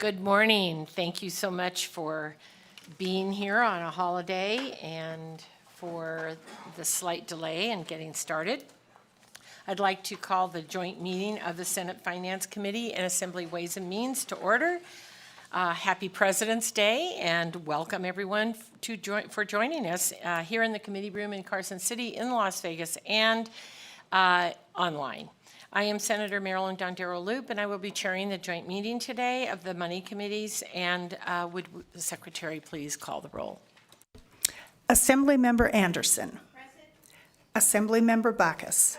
Good morning. Thank you so much for being here on a holiday and for the slight delay in getting started. I'd like to call the joint meeting of the Senate Finance Committee and Assembly Ways and Means to order. Happy President's Day and welcome everyone for joining us here in the committee room in Carson City, in Las Vegas, and online. I am Senator Marilyn Dondero-Loop, and I will be chairing the joint meeting today of the Money Committees. And would the Secretary please call the roll? Assemblymember Anderson. Present. Assemblymember Backus.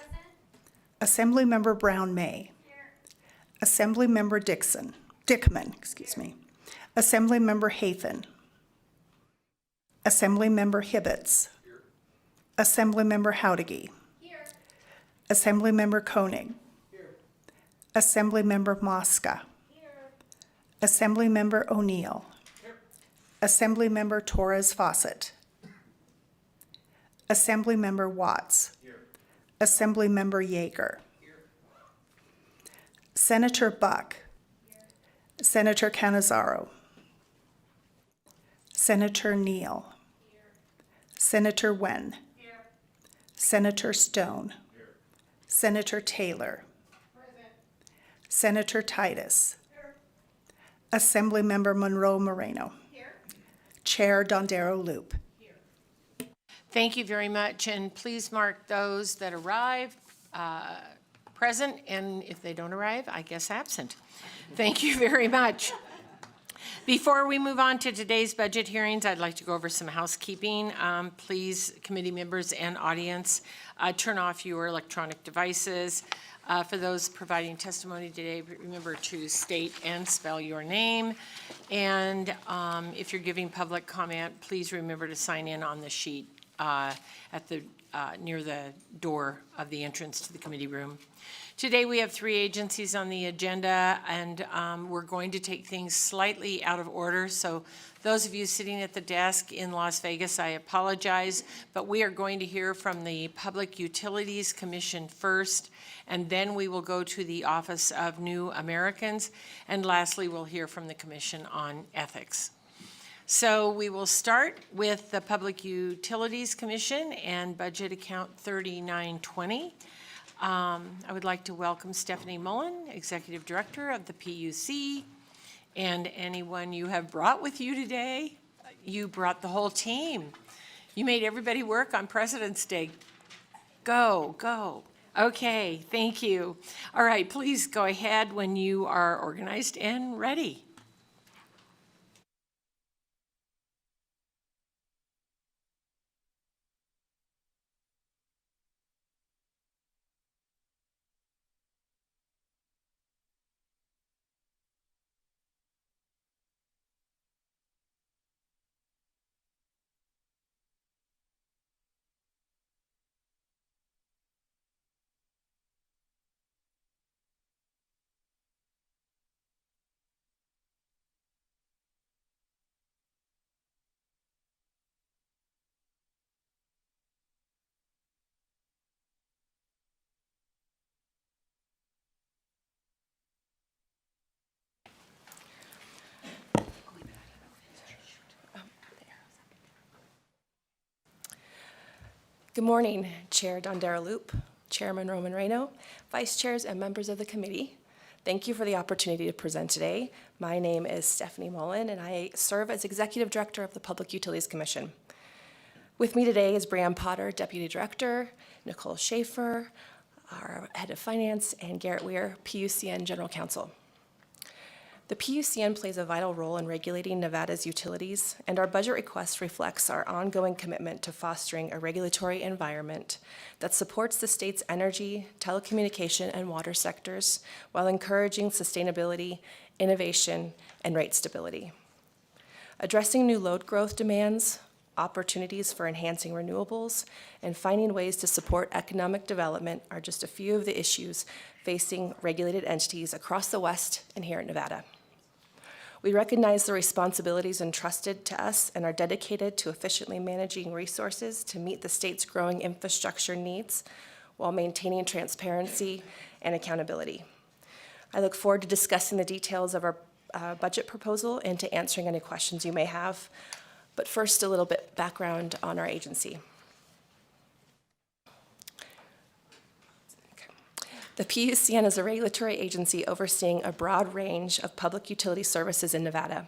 Present. Assemblymember Brown-May. Here. Assemblymember Dickman. Assemblymember Hathen. Assemblymember Hibbets. Here. Assemblymember Howdigi. Here. Assemblymember Koenig. Here. Assemblymember Mosca. Here. Assemblymember O'Neill. Here. Assemblymember Torres Fawcett. Assemblymember Watts. Here. Assemblymember Yeager. Here. Senator Buck. Here. Senator Cannizzaro. Senator Neal. Here. Senator Wen. Here. Senator Stone. Here. Senator Taylor. Present. Senator Titus. Here. Assemblymember Monroe Moreno. Here. Chair Dondero-Loop. Thank you very much, and please mark those that arrive present, and if they don't arrive, I guess absent. Thank you very much. Before we move on to today's budget hearings, I'd like to go over some housekeeping. Please, committee members and audience, turn off your electronic devices. For those providing testimony today, remember to state and spell your name. And if you're giving public comment, please remember to sign in on the sheet at the near the door of the entrance to the committee room. Today we have 3 agencies on the agenda, and we're going to take things slightly out of order. So those of you sitting at the desk in Las Vegas, I apologize, but we are going to hear from the Public Utilities Commission first, and then we will go to the Office of New Americans, and lastly we'll hear from the Commission on Ethics. So we will start with the Public Utilities Commission and Budget Account 3920. I would like to welcome Stephanie Mullen, Executive Director of the PUC, and anyone you have brought with you today. You brought the whole team. You made everybody work on President's Day. Go, go. Okay, thank you. All right, please go ahead when you are organized and ready. Good morning, Chair Dondero-Loop, Chairman Roman Reno, Vice Chairs, and members of the committee. Thank you for the opportunity to present today. My name is Stephanie Mullen, and I serve as Executive Director of the Public Utilities Commission. With me today is Brian Potter, Deputy Director, Nicole Schaefer, our Head of Finance, and Garrett Weir, PUCN General Counsel. The PUCN plays a vital role in regulating Nevada's utilities, and our budget request reflects our ongoing commitment to fostering a regulatory environment that supports the state's energy, telecommunication, and water sectors while encouraging sustainability, innovation, and rate stability. Addressing new load growth demands, opportunities for enhancing renewables, and finding ways to support economic development are just a few of the issues facing regulated entities across the West and here in Nevada. We recognize the responsibilities entrusted to us and are dedicated to efficiently managing resources to meet the state's growing infrastructure needs while maintaining transparency and accountability. I look forward to discussing the details of our budget proposal into answering any questions you may have. But first, a little bit background on our agency. The PUCN is a regulatory agency overseeing a broad range of public utility services in Nevada.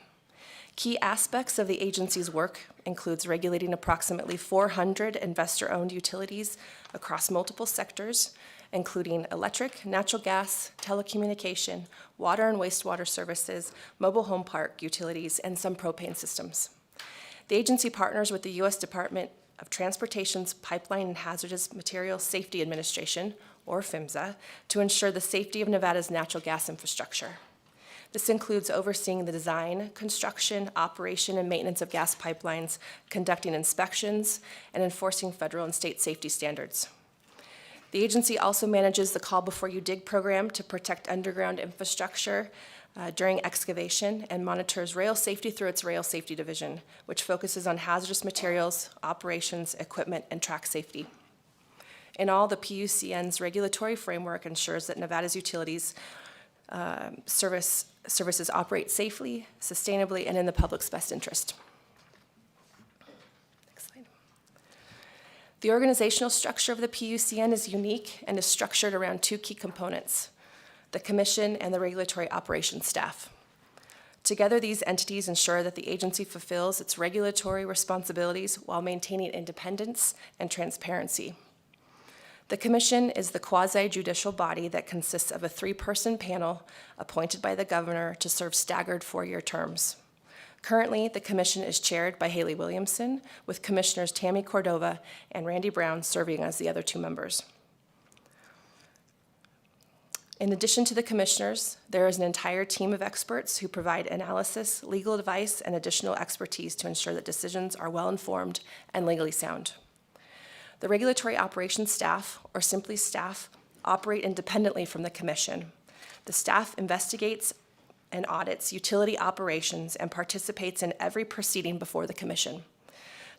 Key aspects of the agency's work includes regulating approximately 400 investor-owned utilities across multiple sectors, including electric, natural gas, telecommunication, water and wastewater services, mobile home park utilities, and some propane systems. The agency partners with the U.S. Department of Transportation's Pipeline and Hazardous Materials Safety Administration, or PHMSA, to ensure the safety of Nevada's natural gas infrastructure. This includes overseeing the design, construction, operation, and maintenance of gas pipelines, conducting inspections, and enforcing federal and state safety standards. The agency also manages the Call Before You Dig program to protect underground infrastructure during excavation and monitors rail safety through its Rail Safety Division, which focuses on hazardous materials, operations, equipment, and track safety. In all, the PUCN's regulatory framework ensures that Nevada's utilities services operate safely, sustainably, and in the public's best interest. Next slide. The organizational structure of the PUCN is unique and is structured around two key components: the Commission and the regulatory operations staff. Together, these entities ensure that the agency fulfills its regulatory responsibilities while maintaining independence and transparency. The Commission is the quasi-judicial body that consists of a 3-person panel appointed by the governor to serve staggered 4-year terms. Currently, the Commission is chaired by Haley Williamson, with Commissioners Tammy Cordova and Randy Brown serving as the other 2 members. In addition to the commissioners, there is an entire team of experts who provide analysis, legal advice, and additional expertise to ensure that decisions are well-informed and legally sound. The regulatory operations staff, or simply staff, operate independently from the Commission. The staff investigates and audits utility operations and participates in every proceeding before the Commission.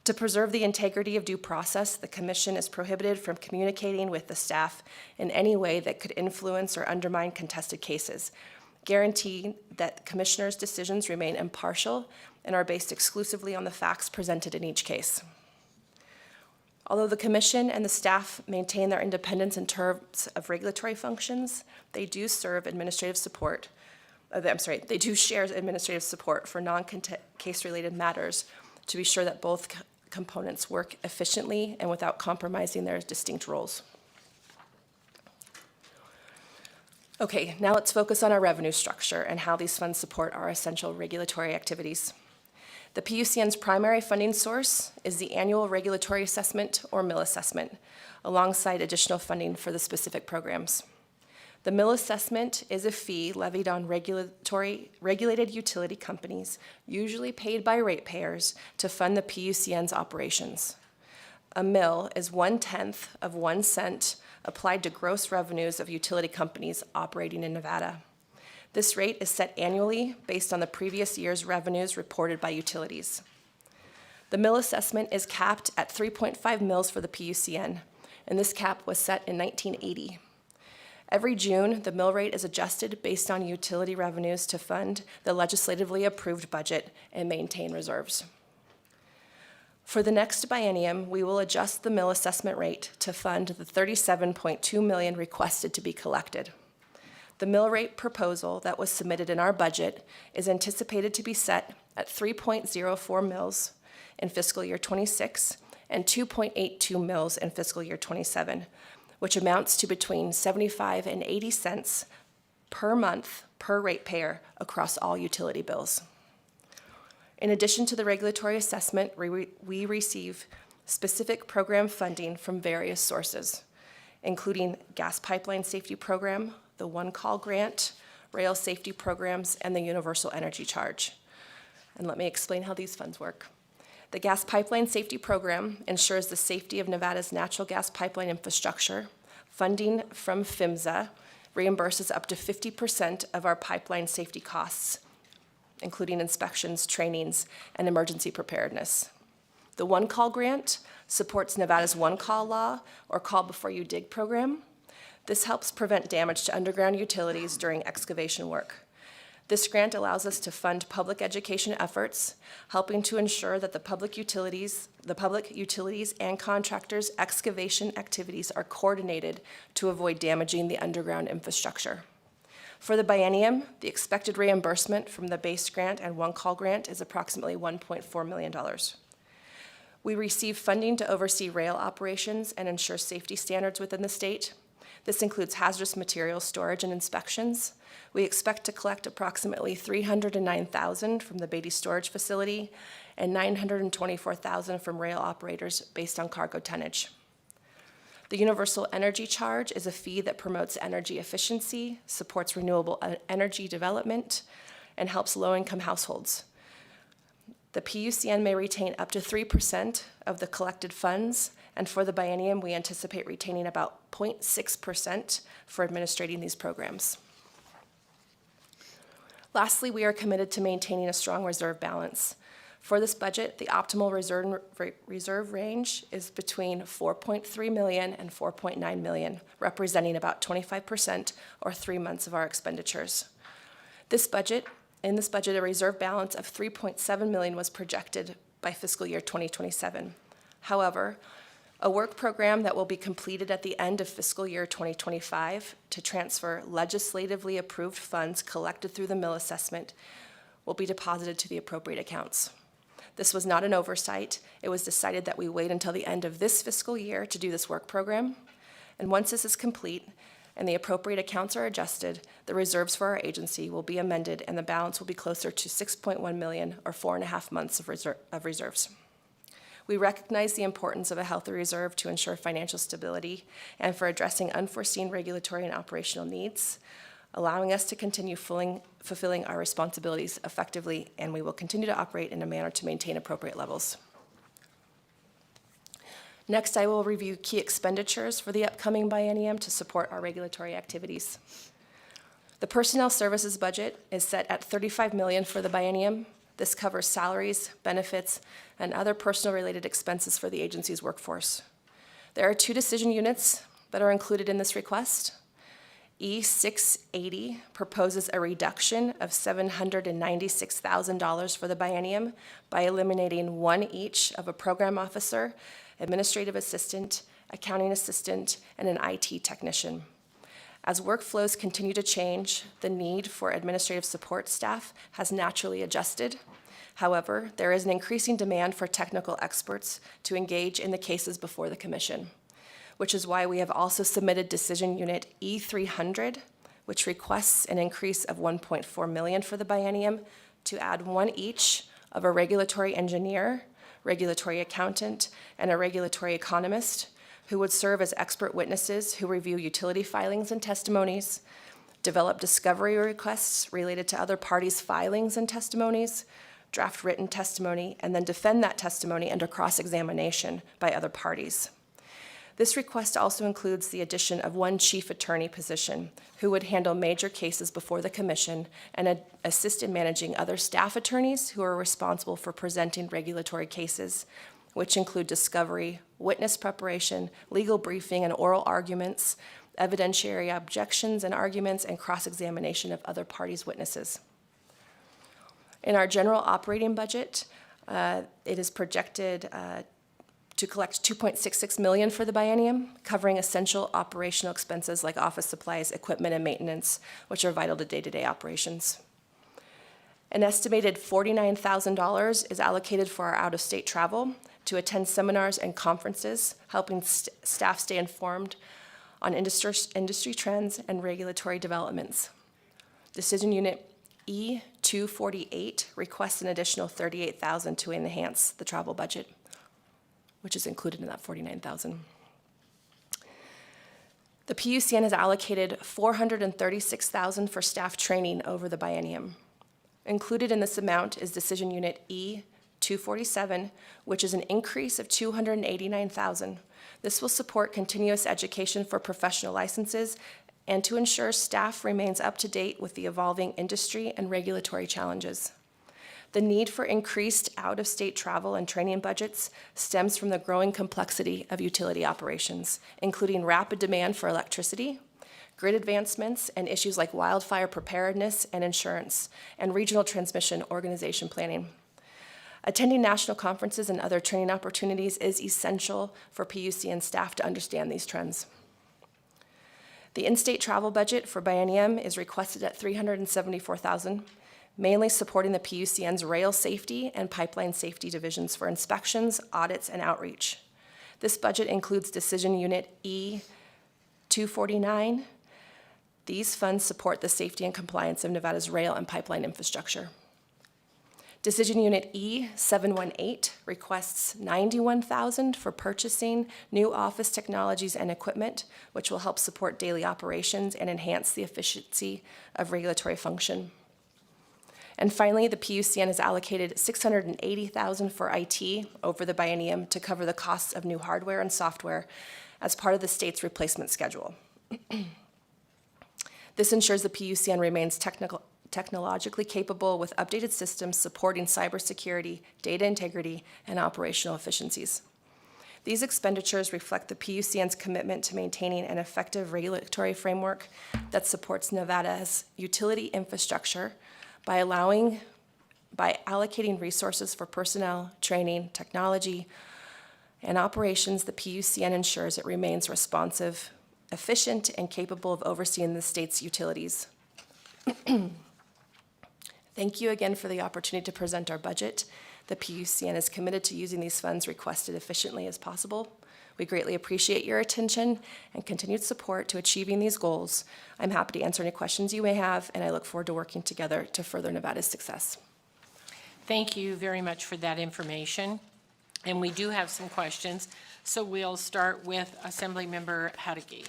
To preserve the integrity of due process, the Commission is prohibited from communicating with the staff in any way that could influence or undermine contested cases, guaranteeing that commissioners' decisions remain impartial and are based exclusively on the facts presented in each case. Although the Commission and the staff maintain their independence in terms of regulatory functions, they do serve administrative support. They do share administrative support for non-case-related matters to be sure that both components work efficiently and without compromising their distinct roles. Okay, now let's focus on our revenue structure and how these funds support our essential regulatory activities. The PUCN's primary funding source is the annual regulatory assessment, or mill assessment, alongside additional funding for the specific programs. The mill assessment is a fee levied on regulated utility companies, usually paid by ratepayers, to fund the PUCN's operations. A mill is 1/10 of 1 cent applied to gross revenues of utility companies operating in Nevada. This rate is set annually based on the previous year's revenues reported by utilities. The mill assessment is capped at 3.5 mills for the PUCN, and this cap was set in 1980. Every June, the mill rate is adjusted based on utility revenues to fund the legislatively approved budget and maintain reserves. For the next biennium, we will adjust the mill assessment rate to fund the $37.2 million requested to be collected. The mill rate proposal that was submitted in our budget is anticipated to be set at 3.04 mills in fiscal year 26 and 2.82 mills in fiscal year 27, which amounts to between 75 and 80 cents per month per ratepayer across all utility bills. In addition to the regulatory assessment, we receive specific program funding from various sources, including Gas Pipeline Safety Program, the One Call Grant, Rail Safety Programs, and the Universal Energy Charge. And let me explain how these funds work. The Gas Pipeline Safety Program ensures the safety of Nevada's natural gas pipeline infrastructure. Funding from PHMSA reimburses up to 50% of our pipeline safety costs, including inspections, trainings, and emergency preparedness. The One Call Grant supports Nevada's One Call Law, or Call Before You Dig program. This helps prevent damage to underground utilities during excavation work. This grant allows us to fund public education efforts, helping to ensure that the public utilities and contractors' excavation activities are coordinated to avoid damaging the underground infrastructure. For the biennium, the expected reimbursement from the base grant and one-call grant is approximately $1.4 million. We receive funding to oversee rail operations and ensure safety standards within the state. This includes hazardous materials storage and inspections. We expect to collect approximately $309,000 from the Beatty Storage Facility and $924,000 from rail operators based on cargo tonnage. The universal energy charge is a fee that promotes energy efficiency, supports renewable energy development, and helps low-income households. The PUCN may retain up to 3% of the collected funds, and for the biennium, we anticipate retaining about 0.6% for administrating these programs. Lastly, we are committed to maintaining a strong reserve balance. For this budget, the optimal reserve range is between $4.3 million and $4.9 million, representing about 25% or 3 months of our expenditures. In this budget, a reserve balance of $3.7 million was projected by fiscal year 2027. However, a work program that will be completed at the end of fiscal year 2025 to transfer legislatively approved funds collected through the mill assessment will be deposited to the appropriate accounts. This was not an oversight. It was decided that we wait until the end of this fiscal year to do this work program. And once this is complete and the appropriate accounts are adjusted, the reserves for our agency will be amended and the balance will be closer to $6.1 million or 4.5 months of reserves. We recognize the importance of a healthy reserve to ensure financial stability and for addressing unforeseen regulatory and operational needs, allowing us to continue fulfilling our responsibilities effectively, and we will continue to operate in a manner to maintain appropriate levels. Next, I will review key expenditures for the upcoming biennium to support our regulatory activities. The personnel services budget is set at $35 million for the biennium. This covers salaries, benefits, and other personal-related expenses for the agency's workforce. There are 2 decision units that are included in this request. E680 proposes a reduction of $796,000 for the biennium by eliminating 1 each of a program officer, administrative assistant, accounting assistant, and an IT technician. As workflows continue to change, the need for administrative support staff has naturally adjusted. However, there is an increasing demand for technical experts to engage in the cases before the commission, which is why we have also submitted Decision Unit E300, which requests an increase of $1.4 million for the biennium to add 1 each of a regulatory engineer, regulatory accountant, and a regulatory economist who would serve as expert witnesses who review utility filings and testimonies, develop discovery requests related to other parties' filings and testimonies, draft written testimony, and then defend that testimony under cross-examination by other parties. This request also includes the addition of 1 chief attorney position who would handle major cases before the commission and assist in managing other staff attorneys who are responsible for presenting regulatory cases, which include discovery, witness preparation, legal briefing and oral arguments, evidentiary objections and arguments, and cross-examination of other parties' witnesses. In our general operating budget, it is projected to collect $2.66 million for the biennium, covering essential operational expenses like office supplies, equipment, and maintenance, which are vital to day-to-day operations. An estimated $49,000 is allocated for our out-of-state travel to attend seminars and conferences, helping staff stay informed on industry trends and regulatory developments. Decision Unit E248 requests an additional $38,000 to enhance the travel budget, which is included in that $49,000. The PUCN has allocated $436,000 for staff training over the biennium. Included in this amount is Decision Unit E247, which is an increase of $289,000. This will support continuous education for professional licenses and to ensure staff remains up to date with the evolving industry and regulatory challenges. The need for increased out-of-state travel and training budgets stems from the growing complexity of utility operations, including rapid demand for electricity, grid advancements, and issues like wildfire preparedness and insurance, and regional transmission organization planning. Attending national conferences and other training opportunities is essential for PUCN staff to understand these trends. The in-state travel budget for biennium is requested at $374,000, mainly supporting the PUCN's rail safety and pipeline safety divisions for inspections, audits, and outreach. This budget includes Decision Unit E-249. These funds support the safety and compliance of Nevada's rail and pipeline infrastructure. Decision Unit E-718 requests $91,000 for purchasing new office technologies and equipment, which will help support daily operations and enhance the efficiency of regulatory function. And finally, the PUCN has allocated $680,000 for IT over the biennium to cover the costs of new hardware and software as part of the state's replacement schedule. This ensures the PUCN remains technologically capable with updated systems supporting cybersecurity, data integrity, and operational efficiencies. These expenditures reflect the PUCN's commitment to maintaining an effective regulatory framework that supports Nevada's utility infrastructure by allocating resources for personnel, training, technology, and operations. The PUCN ensures it remains responsive, efficient, and capable of overseeing the state's utilities. Thank you again for the opportunity to present our budget. The PUCN is committed to using these funds requested efficiently as possible. We greatly appreciate your attention and continued support to achieving these goals. I'm happy to answer any questions you may have, and I look forward to working together to further Nevada's success. Thank you very much for that information. And we do have some questions, so we'll start with Assemblymember Hadegui.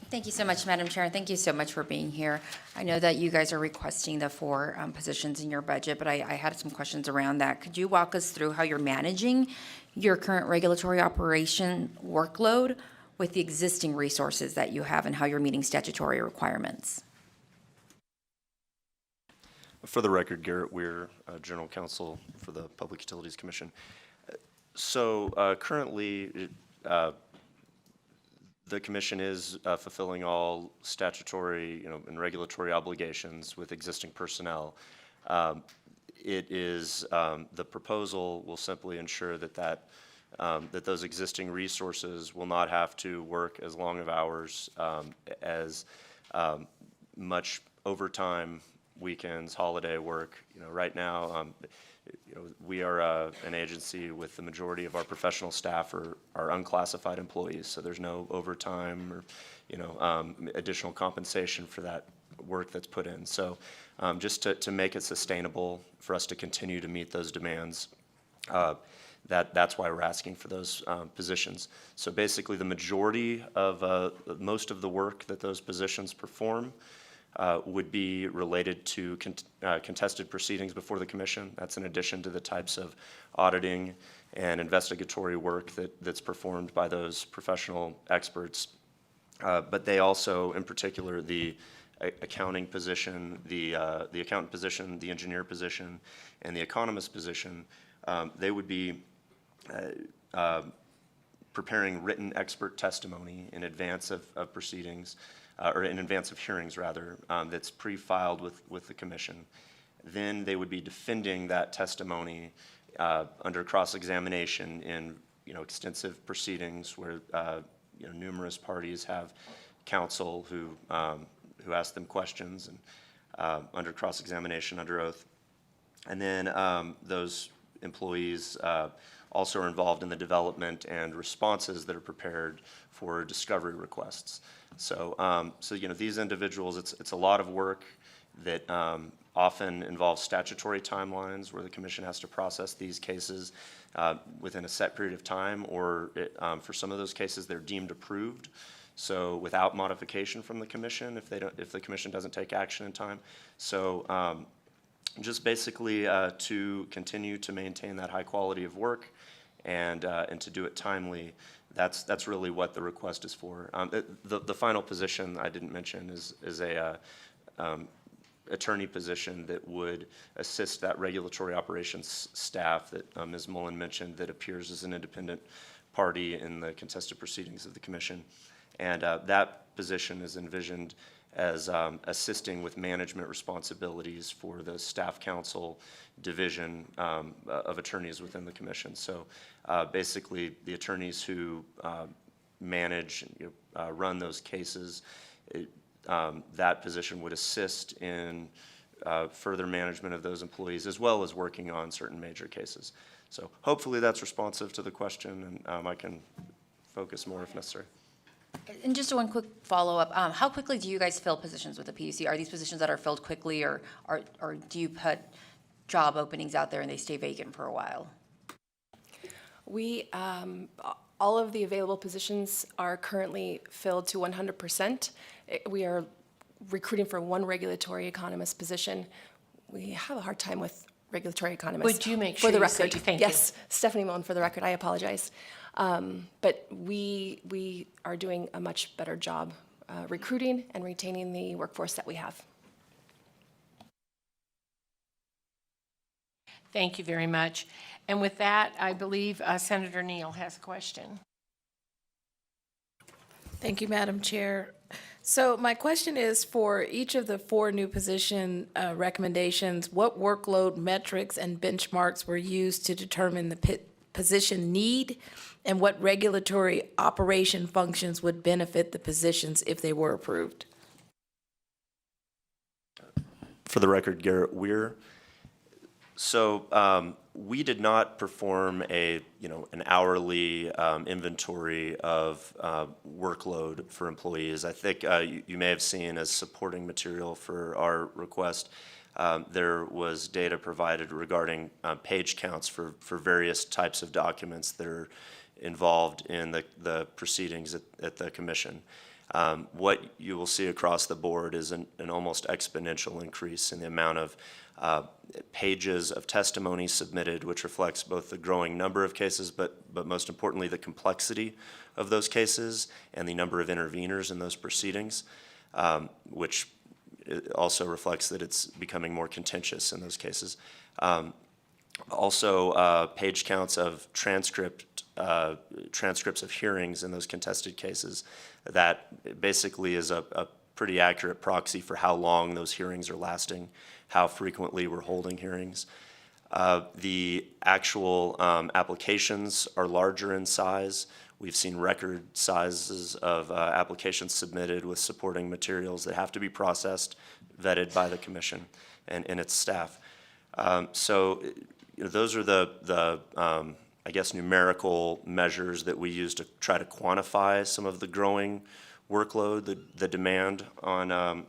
Thank you so much, Madam Chair, and thank you so much for being here. I know that you guys are requesting the 4 positions in your budget, but I had some questions around that. Could you walk us through how you're managing your current regulatory operation workload with the existing resources that you have and how you're meeting statutory requirements? For the record, Garrett Weir, General Counsel for the Public Utilities Commission. So currently, the commission is fulfilling all statutory, and regulatory obligations with existing personnel. It is the proposal will simply ensure that those existing resources will not have to work as long of hours as much overtime, weekends, holiday work. Right now, we are an agency with the majority of our professional staff are unclassified employees, so there's no overtime or additional compensation for that work that's put in. So just to make it sustainable for us to continue to meet those demands, that's why we're asking for those positions. So basically, the majority of most of the work that those positions perform would be related to contested proceedings before the commission. That's in addition to the types of auditing and investigatory work that's performed by those professional experts. But they also, in particular, the accounting position, the accountant position, the engineer position, and the economist position, they would be preparing written expert testimony in advance of proceedings, or in advance of hearings, rather, that's pre-filed with the commission. Then they would be defending that testimony under cross-examination in extensive proceedings where numerous parties have counsel who ask them questions and under cross-examination under oath. And then those employees also are involved in the development and responses that are prepared for discovery requests. So, these individuals, it's a lot of work that often involves statutory timelines where the commission has to process these cases within a set period of time, or for some of those cases, they're deemed approved. So without modification from the commission, if the commission doesn't take action in time. So just basically to continue to maintain that high quality of work and to do it timely. That's really what the request is for. The final position I didn't mention is a attorney position that would assist that regulatory operations staff that Ms. Mullen mentioned that appears as an independent party in the contested proceedings of the commission. And that position is envisioned as assisting with management responsibilities for the staff council division of attorneys within the commission. So basically, the attorneys who manage, run those cases, that position would assist in further management of those employees, as well as working on certain major cases. So hopefully that's responsive to the question, and I can focus more if necessary. And just one quick follow-up, how quickly do you guys fill positions with the PUC? Are these positions that are filled quickly, or do you put job openings out there and they stay vacant for a while? We, all of the available positions are currently filled to 100%. We are recruiting for one regulatory economist position. We have a hard time with regulatory economists. Would you make For sure the you record, said thank you? yes, Stephanie Moen, for the record, I apologize. But we are doing a much better job recruiting and retaining the workforce that we have. Thank you very much. And with that, I believe Senator Neal has a question. Thank you, Madam Chair. So my question is, for each of the 4 new position recommendations, what workload metrics and benchmarks were used to determine the position need, and what regulatory operation functions would benefit the positions if they were approved? For the record, Garrett Weir. So we did not perform an hourly inventory of workload for employees. I think you may have seen as supporting material for our request, there was data provided regarding page counts for various types of documents that are involved in the proceedings at the commission. What you will see across the board is an almost exponential increase in the amount of pages of testimony submitted, which reflects both the growing number of cases, but most importantly, the complexity of those cases and the number of interveners in those proceedings, which also reflects that it's becoming more contentious in those cases. Also, page counts of transcripts of hearings in those contested cases. That basically is a pretty accurate proxy for how long those hearings are lasting, how frequently we're holding hearings. The actual applications are larger in size. We've seen record sizes of applications submitted with supporting materials that have to be processed, vetted by the commission and its staff. So those are the I guess, numerical measures that we use to try to quantify some of the growing workload, the demand on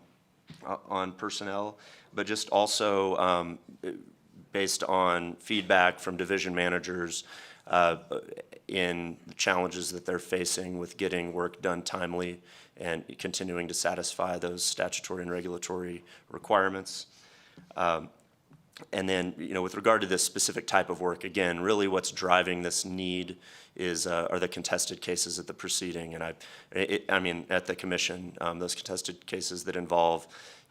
personnel, but just also based on feedback from division managers in the challenges that they're facing with getting work done timely and continuing to satisfy those statutory and regulatory requirements. And then, with regard to this specific type of work, again, really what's driving this need are the contested cases at the proceeding, and I mean at the commission, those contested cases that involve,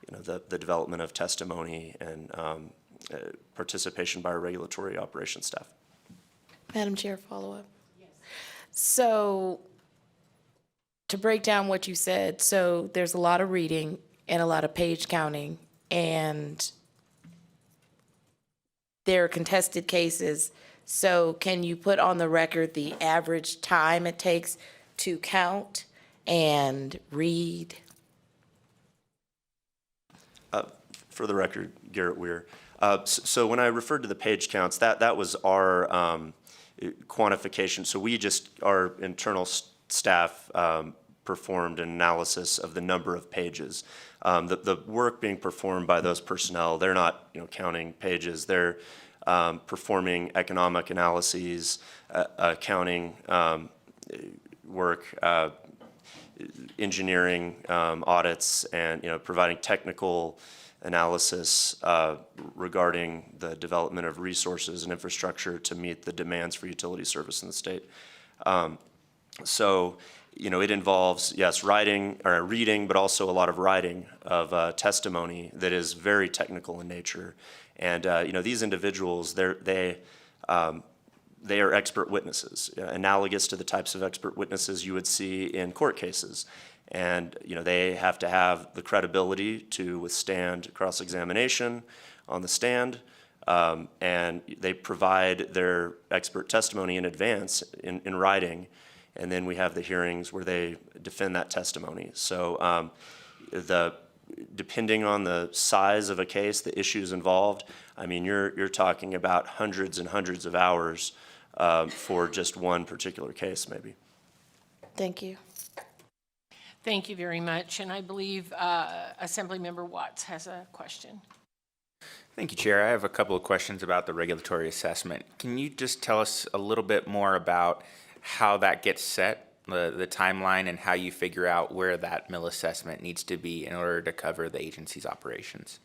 the development of testimony and participation by our regulatory operations staff. Madam Chair, follow-up. Yes. So to break down what you said, so there's a lot of reading and a lot of page counting, and there are contested cases. So can you put on the record the average time it takes to count and read? For the record, Garrett Weir. So when I referred to the page counts, that was our quantification. So our internal staff performed an analysis of the number of pages. The work being performed by those personnel, they're not counting pages. They're performing economic analyses, accounting work, engineering audits, and providing technical analysis regarding the development of resources and infrastructure to meet the demands for utility service in the state. So it involves, yes, reading, but also a lot of writing of testimony that is very technical in nature. And these individuals, they are expert witnesses, analogous to the types of expert witnesses you would see in court cases. And, they have to have the credibility to withstand cross-examination on the stand, and they provide their expert testimony in advance in writing, and then we have the hearings where they defend that testimony. So depending on the size of a case, the issues involved, I mean, you're talking about hundreds and hundreds of hours for just one particular case, maybe. Thank you. Thank you very much. And I believe Assemblymember Watts has a question. Thank you, Chair. I have a couple of questions about the regulatory assessment. Can you just tell us a little bit more about how that gets set, the timeline, and how you figure out where that mill assessment needs to be in order to cover the agency's operations?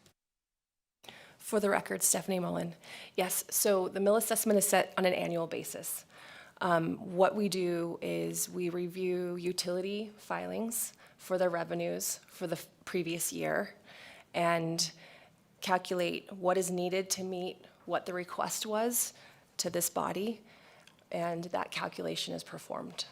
For the record, Stephanie Mullen. Yes, so the mill assessment is set on an annual basis. What we do is we review utility filings for their revenues for the previous year and calculate what is needed to meet what the request was to this body, and that calculation is performed.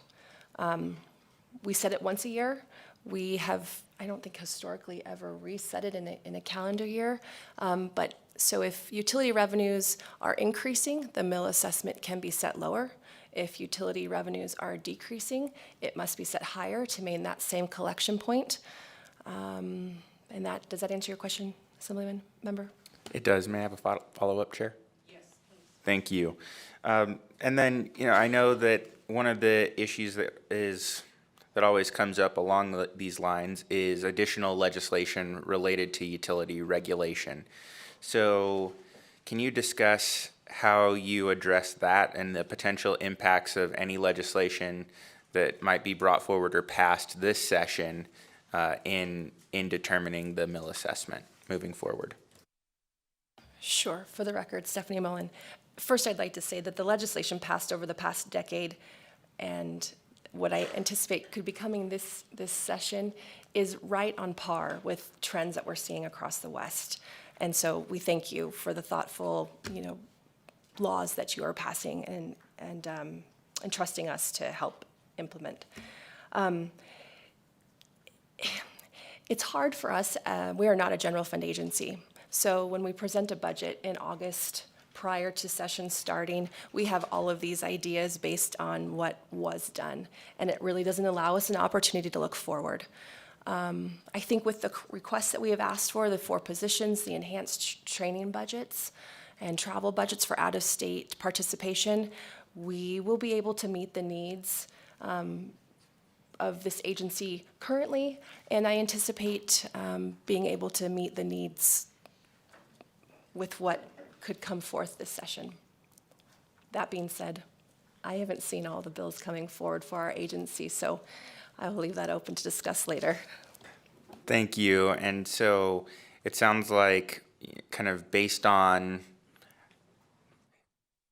We set it once a year. We have, I don't think historically ever reset it in a calendar year, but so if utility revenues are increasing, the mill assessment can be set lower. If utility revenues are decreasing, it must be set higher to maintain that same collection point. And does that answer your question, Assemblyman member? It does. May I have a follow-up, Chair? Yes, please. Thank you. And then, I know that one of the issues that always comes up along these lines is additional legislation related to utility regulation. So can you discuss how you address that and the potential impacts of any legislation that might be brought forward or passed this session in determining the mill assessment moving forward? Sure. For the record, Stephanie Mullen. First, I'd like to say that the legislation passed over the past decade and what I anticipate could be coming this session is right on par with trends that we're seeing across the West. And so we thank you for the thoughtful, laws that you are passing and trusting us to help implement. It's hard for us. We are not a general fund agency. So when we present a budget in August prior to session starting, we have all of these ideas based on what was done. And it really doesn't allow us an opportunity to look forward. I think with the requests that we have asked for, the 4 positions, the enhanced training budgets, and travel budgets for out-of-state participation, we will be able to meet the needs of this agency currently, and I anticipate being able to meet the needs with what could come forth this session. That being said, I haven't seen all the bills coming forward for our agency, so I will leave that open to discuss later. Thank you. And so it sounds like kind of based on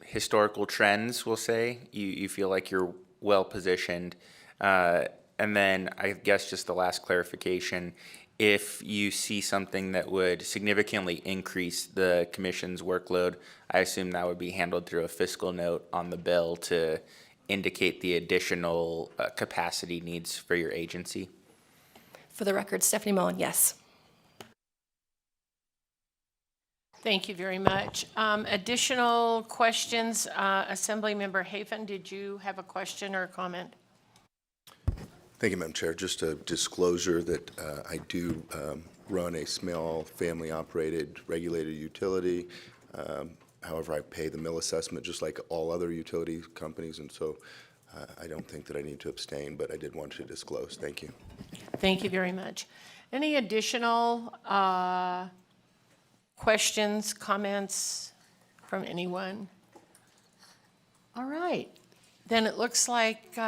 historical trends, we'll say, you feel like you're well positioned. And then I guess just the last clarification, if you see something that would significantly increase the commission's workload, I assume that would be handled through a fiscal note on the bill to indicate the additional capacity needs for your agency? For the record, Stephanie Mullen, yes. Thank you very much. Additional questions? Assemblymember Hafen, did you have a question or a comment? Thank you, Madam Chair. Just a disclosure that I do run a small family-operated regulated utility. However, I pay the mill assessment just like all other utility companies, and so I don't think that I need to abstain, but I did want to disclose. Thank you. Thank you very much. Any additional questions, comments from anyone? All right. Then it looks like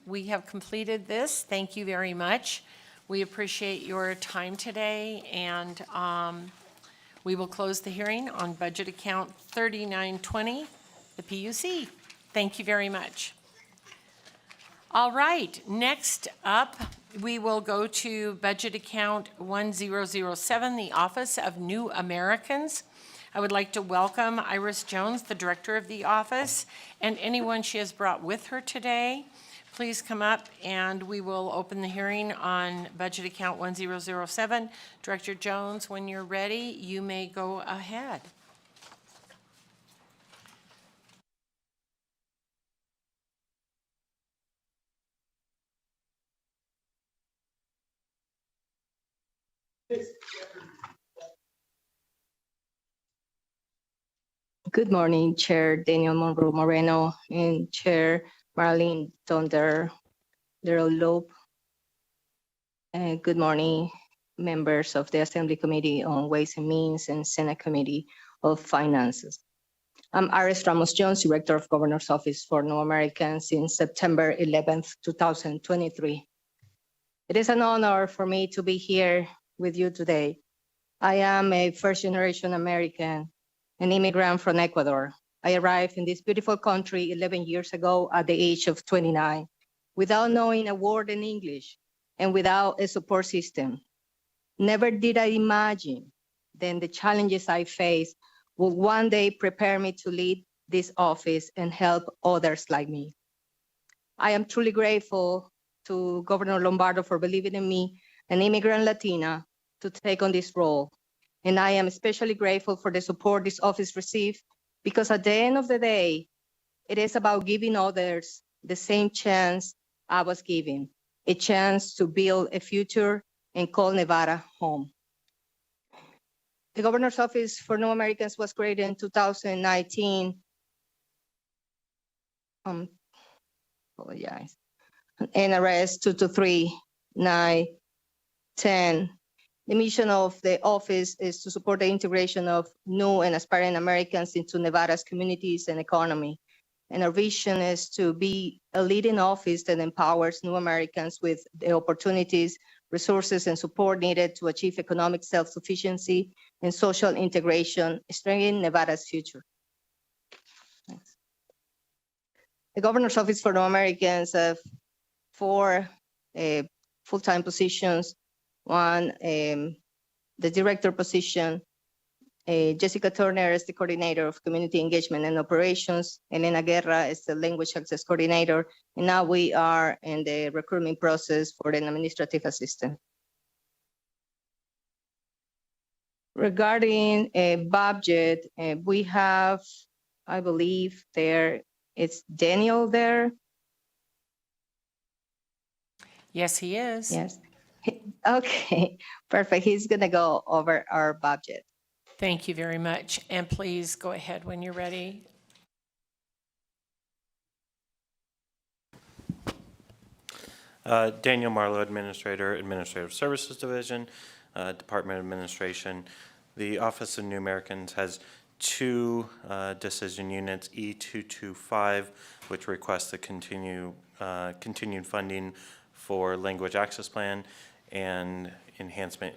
we have completed this. Thank you very much. We appreciate your time today, and we will close the hearing on budget account 3920, the PUC. Thank you very much. All right, next up, we will go to budget account 1007, the Office of New Americans. I would like to welcome Iris Jones, the Director of the office, and anyone she has brought with her today. Please come up and we will open the hearing on Budget Account 1007. Director Jones, when you're ready, you may go ahead. Good morning, Chair Daniel Monroe Moreno and Chair Marlene Donder Loop. And good morning, members of the Assembly Committee on Ways and Means and Senate Committee of Finances. I'm Iris Ramos Jones, Director of Governor's Office for New Americans since September 11th, 2023. It is an honor for me to be here with you today. I am a first-generation American, an immigrant from Ecuador. I arrived in this beautiful country 11 years ago at the age of 29, without knowing a word in English and without a support system. Never did I imagine then the challenges I faced will one day prepare me to lead this office and help others like me. I am truly grateful to Governor Lombardo for believing in me, an immigrant Latina, to take on this role. And I am especially grateful for the support this office received, because at the end of the day, it is about giving others the same chance I was given, a chance to build a future and call Nevada home. The Governor's Office for New Americans was created in 2019. Apologize. NRS 223910. The mission of the office is to support the integration of new and aspiring Americans into Nevada's communities and economy. And our vision is to be a leading office that empowers new Americans with the opportunities, resources, and support needed to achieve economic self-sufficiency and social integration, strengthening Nevada's future. Thanks. The Governor's Office for New Americans have 4 full-time positions. One, the director position. Jessica Turner is the coordinator of community engagement and operations. Elena Guerra is the language access coordinator. And now we are in the recruitment process for an administrative assistant. Regarding a budget, we have, I believe it's Daniel there. Yes, he is. Yes. Okay, perfect. He's gonna go over our budget. Thank you very much. And please go ahead when you're ready. Daniel Marlowe, Administrator, Administrative Services Division, Department of Administration. The Office of New Americans has 2 decision units, E225, which requests the continued funding for Language Access Plan, and Enhancement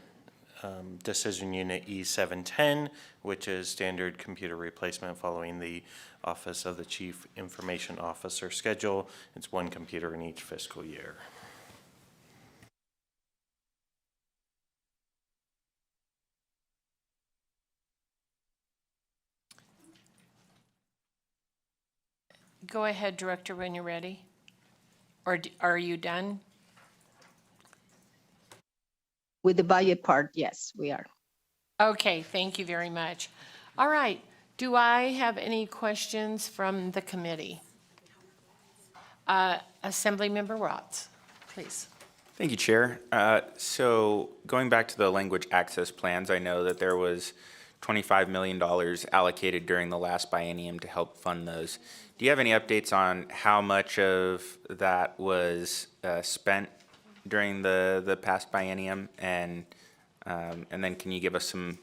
Decision Unit E710, which is standard computer replacement following the Office of the Chief Information Officer schedule. It's 1 computer in each fiscal year. Go ahead, Director, when you're ready. Or are you done? With the budget part, yes, we are. Okay, thank you very much. All right, do I have any questions from the committee? Assemblymember Watts, please. Thank you, Chair. So going back to the language access plans, I know that there was $25 million allocated during the last biennium to help fund those. Do you have any updates on how much of that was spent during the past biennium? And then can you give us some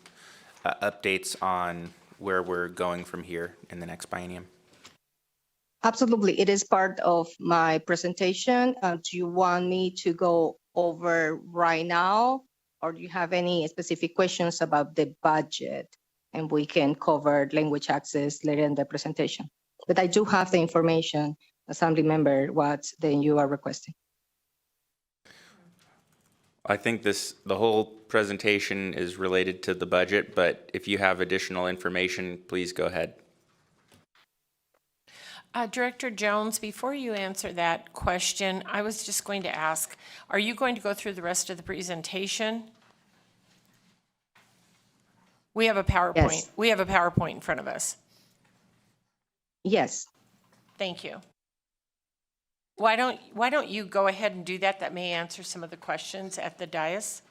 updates on where we're going from here in the next biennium? Absolutely. It is part of my presentation. Do you want me to go over right now? Or do you have any specific questions about the budget? And we can cover language access later in the presentation. But I do have the information, Assembly Member Watts, that you are requesting. I think the whole presentation is related to the budget, but if you have additional information, please go ahead. Director Jones, before you answer that question, I was just going to ask, are you going to go through the rest of the presentation? We have a PowerPoint. Yes. We have a PowerPoint in front of us. Yes. Thank you. Why don't you go ahead and do that? That may answer some of the questions at the dais.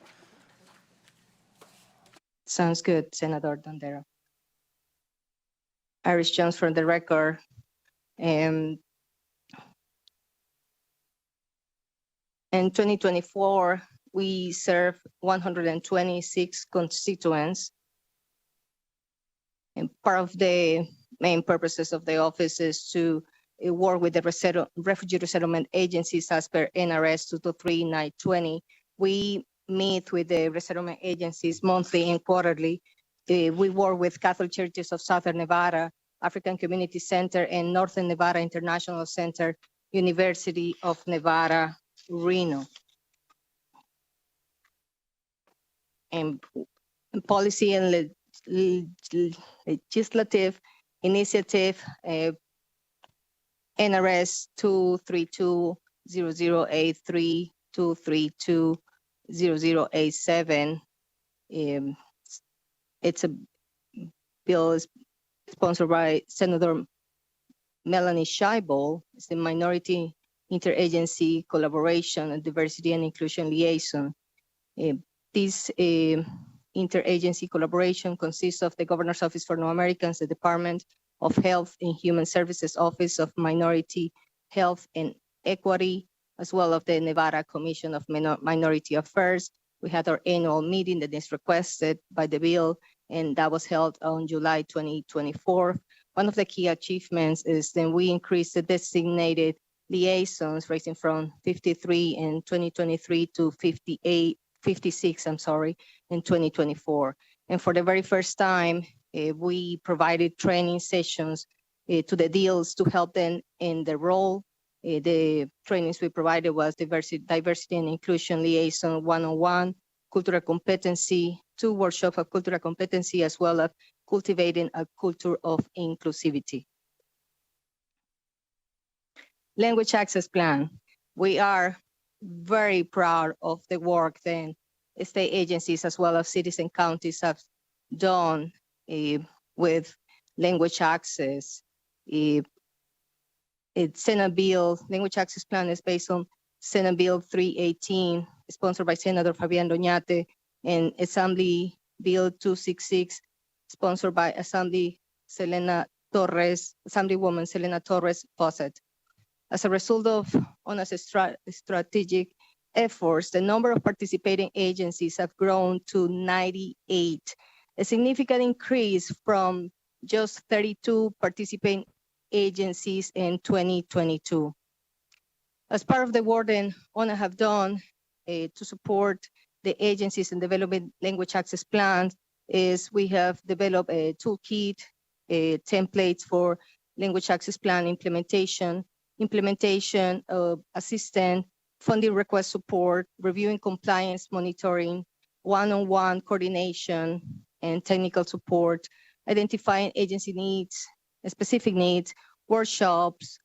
Sounds good, Senator Dondero. Iris Jones for the record. In 2024, we served 126 constituents. And part of the main purposes of the office is to work with the refugee resettlement agencies as per NRS 223-920. We meet with the resettlement agencies monthly and quarterly. We work with Catholic Churches of Southern Nevada, African Community Center, and Northern Nevada International Center, University of Nevada, Reno. And policy and legislative initiative, NRS 232-0083, 232-0087. It's a bill sponsored by Senator Melanie Scheibel. It's the Minority Interagency Collaboration and Diversity and Inclusion Liaison. This interagency collaboration consists of the Governor's Office for New Americans, the Department of Health and Human Services Office of Minority Health and Equity, as well as the Nevada Commission of Minority Affairs. We had our annual meeting that is requested by the bill, and that was held on July 2024. One of the key achievements is that we increased the designated liaisons, raising from 53 in 2023 to 56, in 2024. And for the very first time, we provided training sessions to the deals to help them in their role. The trainings we provided was diversity and inclusion liaison 101, cultural competency, 2 workshops of cultural competency, as well as cultivating a culture of inclusivity. Language access plan. We are very proud of the work that state agencies as well as cities and counties have done with language access. Senate Bill, Language Access Plan is based on Senate Bill 318, sponsored by Senator Fabian Doñate, and Assembly Bill 266, sponsored by Assemblywoman Selena Torres Fawcett. As a result of ONA's strategic efforts, the number of participating agencies have grown to 98, a significant increase from just 32 participating agencies in 2022. As part of the work that ONA have done to support the agencies in developing language access plans is we have developed a toolkit, templates for language access plan implementation assistant, funding request support, reviewing compliance monitoring, one-on-one coordination and technical support, identifying agency needs, specific needs, workshops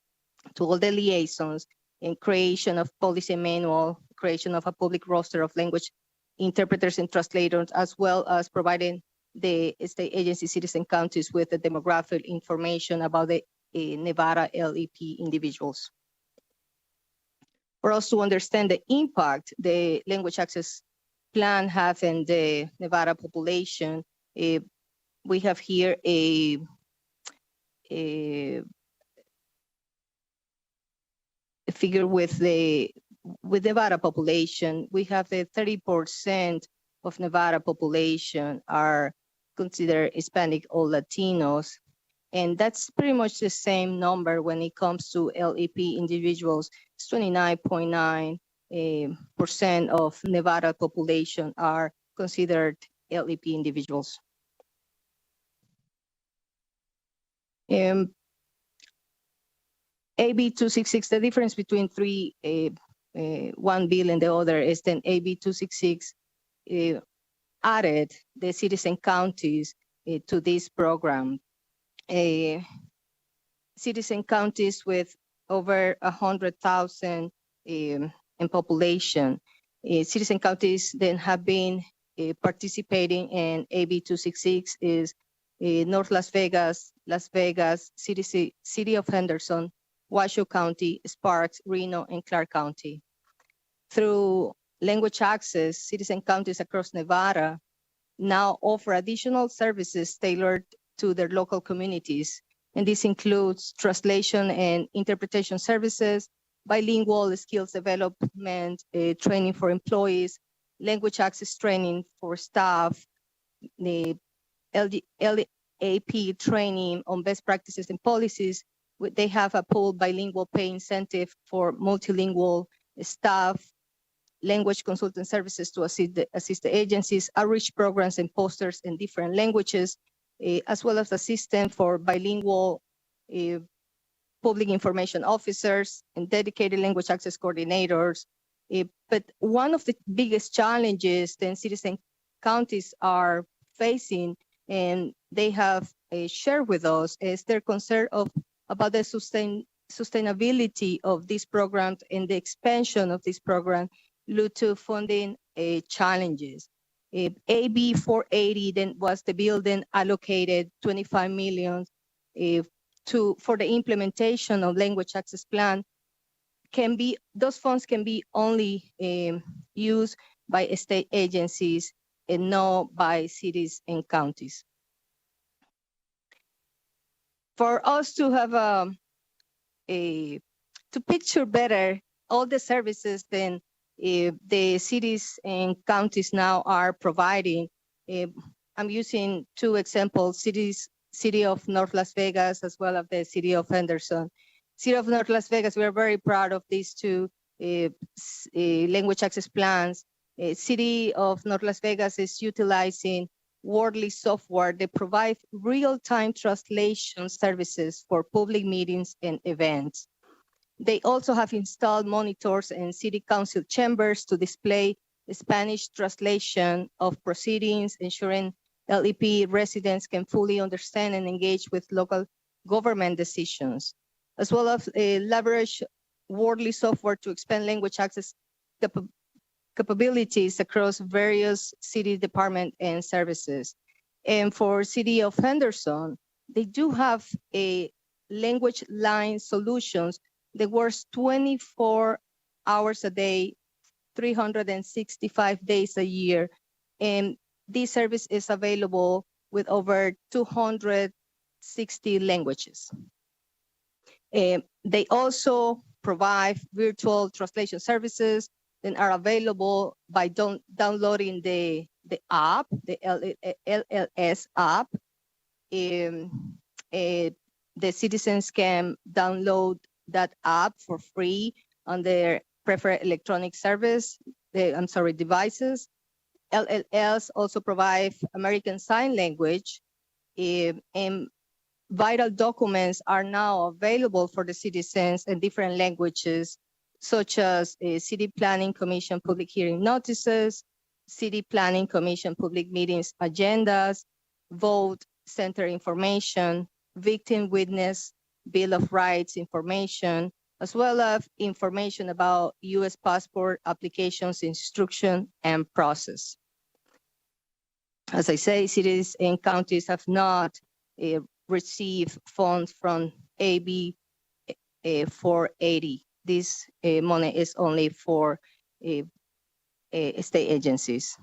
to all the liaisons, and creation of policy manual, creation of a public roster of language interpreters and translators, as well as providing the state agency, cities, and counties with the demographic information about the Nevada LEP individuals. For us to understand the impact the language access plan have in the Nevada population, we have here a figure with Nevada population. We have the 30% of Nevada population are considered Hispanic or Latinos. And that's pretty much the same number when it comes to LEP individuals. It's 29.9% of Nevada population are considered LEP individuals. AB 266, the difference between three one bill and the other is then AB 266 added the cities and counties to this program. Cities and counties with over 100,000 in population. Cities and counties then have been participating in AB 266 is North Las Vegas, City of Henderson, Washoe County, Sparks, Reno, and Clark County. Through language access, cities and counties across Nevada now offer additional services tailored to their local communities. And this includes translation and interpretation services, bilingual skills development, training for employees, language access training for staff, the LAP training on best practices and policies. They have a pooled bilingual pay incentive for multilingual staff, language consultant services to assist the agencies, outreach programs and posters in different languages, as well as a system for bilingual public information officers and dedicated language access coordinators. But one of the biggest challenges that cities and counties are facing, and they have shared with us, is their concern about the sustainability of this program and the expansion of this program due to funding challenges. AB 480 then was the bill then allocated 25 million for the implementation of language access plan. Those funds can be only used by state agencies and not by cities and counties. For us to have to picture better all the services then the cities and counties now are providing, I'm using two examples, City of North Las Vegas as well as the City of Henderson. City of North Las Vegas, we are very proud of these two language access plans. City of North Las Vegas is utilizing Wordly software that provide real-time translation services for public meetings and events. They also have installed monitors in city council chambers to display Spanish translation of proceedings, ensuring LEP residents can fully understand and engage with local government decisions, as well as leverage Wordly software to expand language access capabilities across various city departments and services. And for City of Henderson, they do have a language line solutions that works 24 hours a day, 365 days a year. And this service is available with over 260 languages. They also provide virtual translation services that are available by downloading the app, the LLS app. The citizens can download that app for free on their preferred electronic service, devices. LLS also provide American Sign Language, and vital documents are now available for the citizens in different languages, such as City Planning Commission public hearing notices, City Planning Commission public meetings agendas, vote center information, victim witness, Bill of Rights information, as well as information about U.S. passport applications, instruction, and process. As I say, cities and counties have not received funds from AB 480. This money is only for state agencies.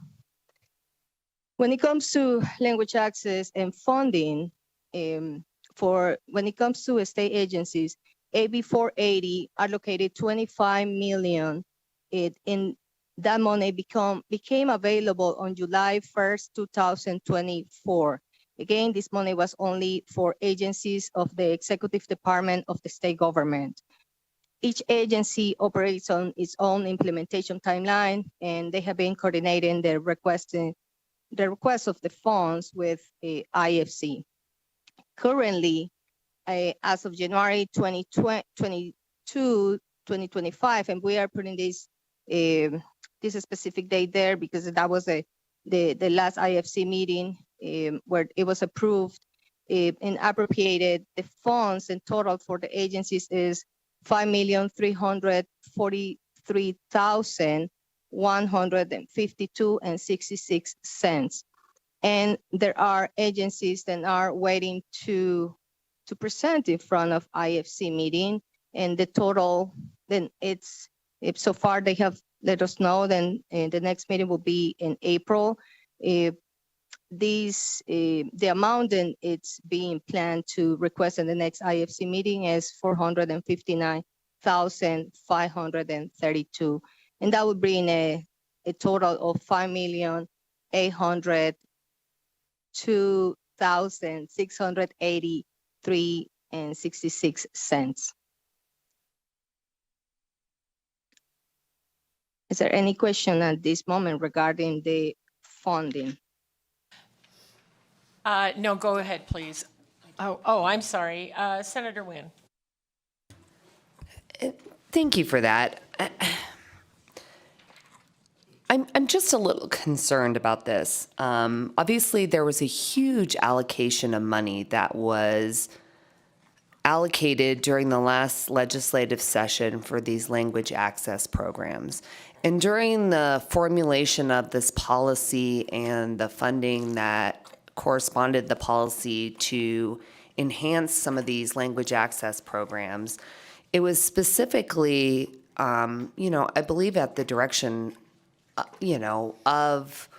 When it comes to language access and funding, when it comes to state agencies, AB 480 allocated 25 million. In that money became available on July 1st, 2024. Again, this money was only for agencies of the executive department of the state government. Each agency operates on its own implementation timeline, and they have been coordinating the request of the funds with IFC. Currently, as of January 22, 2025, and we are putting this specific date there because that was the last IFC meeting where it was approved and appropriated. The funds in total for the agencies is $5,343,152.66. And there are agencies that are waiting to present in front of IFC meeting, and the total, then it's, if so far they have let us know, then the next meeting will be in April. The amount then it's being planned to request in the next IFC meeting is $459,532, and that would bring a total of $5,802,683.66. Is there any question at this moment regarding the funding? No, go ahead, please. Oh, I'm sorry. Senator Nguyen. Thank you for that. I'm just a little concerned about this. Obviously, there was a huge allocation of money that was allocated during the last legislative session for these language access programs. And during the formulation of this policy and the funding that corresponded the policy to enhance some of these language access programs, it was specifically, I believe at the direction, of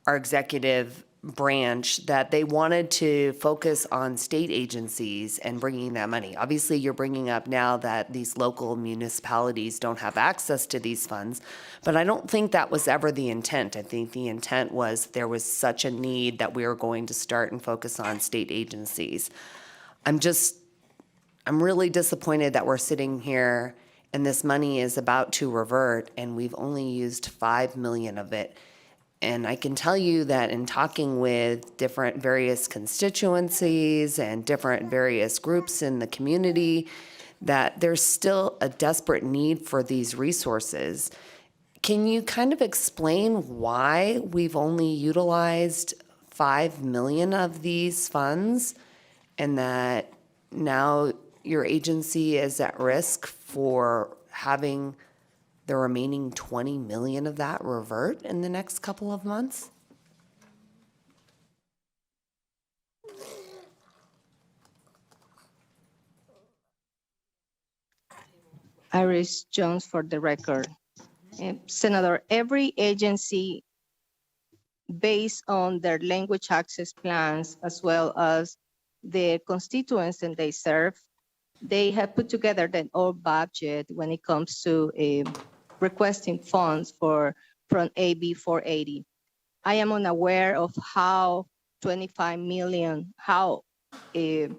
our executive branch that they wanted to focus on state agencies and bringing that money. Obviously, you're bringing up now that these local municipalities don't have access to these funds, but I don't think that was ever the intent. I think the intent was there was such a need that we were going to start and focus on state agencies. I'm really disappointed that we're sitting here and this money is about to revert and we've only used $5 million of it. And I can tell you that in talking with different various constituencies and different various groups in the community, that there's still a desperate need for these resources. Can you kind of explain why we've only utilized 5 million of these funds and that now your agency is at risk for having the remaining 20 million of that revert in the next couple of months? Iris Jones for the record. Senator, every agency, based on their language access plans, as well as the constituents that they serve, they have put together their own budget when it comes to requesting funds from AB 480. I am unaware of how 25 million, how it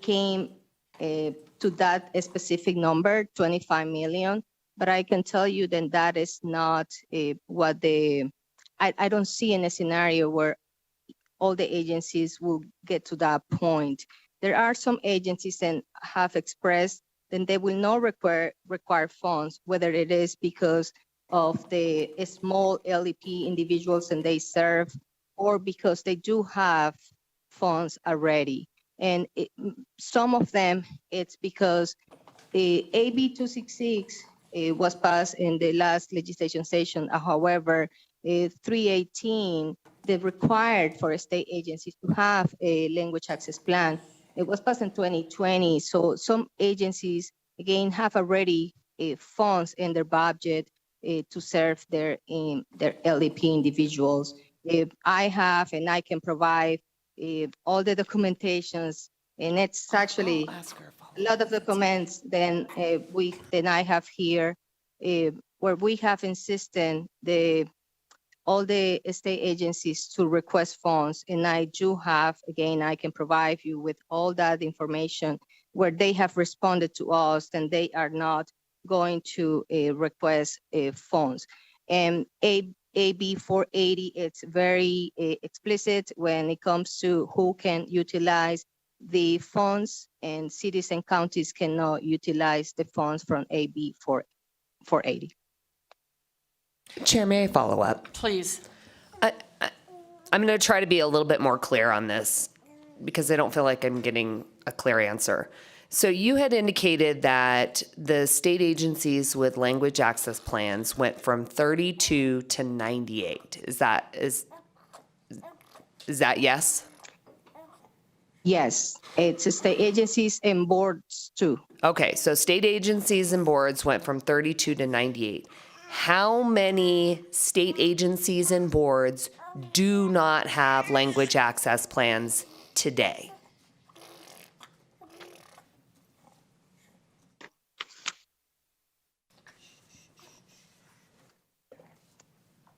came to that specific number, 25 million, but I can tell you that that is not what I don't see in a scenario where all the agencies will get to that point. There are some agencies that have expressed that they will not require funds, whether it is because of the small LEP individuals and they serve, or because they do have funds already. And some of them, it's because the AB 266 was passed in the last legislation session. However, 318, they required for state agencies to have a language access plan. It was passed in 2020. So some agencies, again, have already funds in their budget to serve their LEP individuals. I have, and I can provide all the documentations, and it's actually a lot of documents than I have here, where we have insisted all the state agencies to request funds, and I do have, again, I can provide you with all that information where they have responded to us and they are not going to request funds. And AB 480, it's very explicit when it comes to who can utilize the funds, and cities and counties cannot utilize the funds from AB 480. Chair, may I follow up? Please. I'm going to try to be a little bit more clear on this because I don't feel like I'm getting a clear answer. So you had indicated that the state agencies with language access plans went from 32 to 98. Is that yes? Yes, it's state agencies and boards too. Okay, so state agencies and boards went from 32 to 98. How many state agencies and boards do not have language access plans today?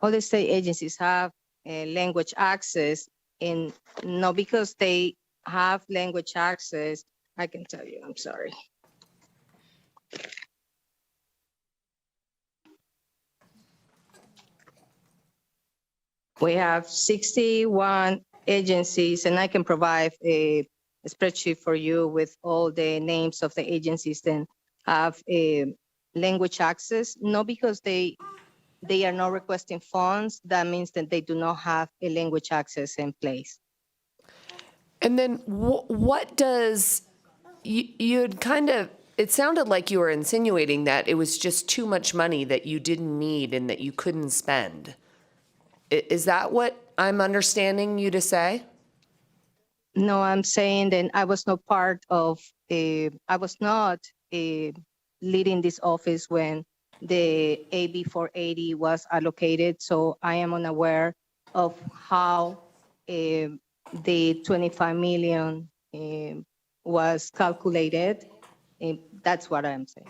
All the state agencies have language access, and not because they have language access, I can tell you, I'm sorry. We have 61 agencies, and I can provide a spreadsheet for you with all the names of the agencies that have a language access, not because they are not requesting funds, that means that they do not have a language access in place. And then what does, you had kind of, it sounded like you were insinuating that it was just too much money that you didn't need and that you couldn't spend. Is that what I'm understanding you to say? No, I'm saying that I was not part of I was not leading this office when the AB 480 was allocated, so I am unaware of how the 25 million was calculated. That's what I'm saying.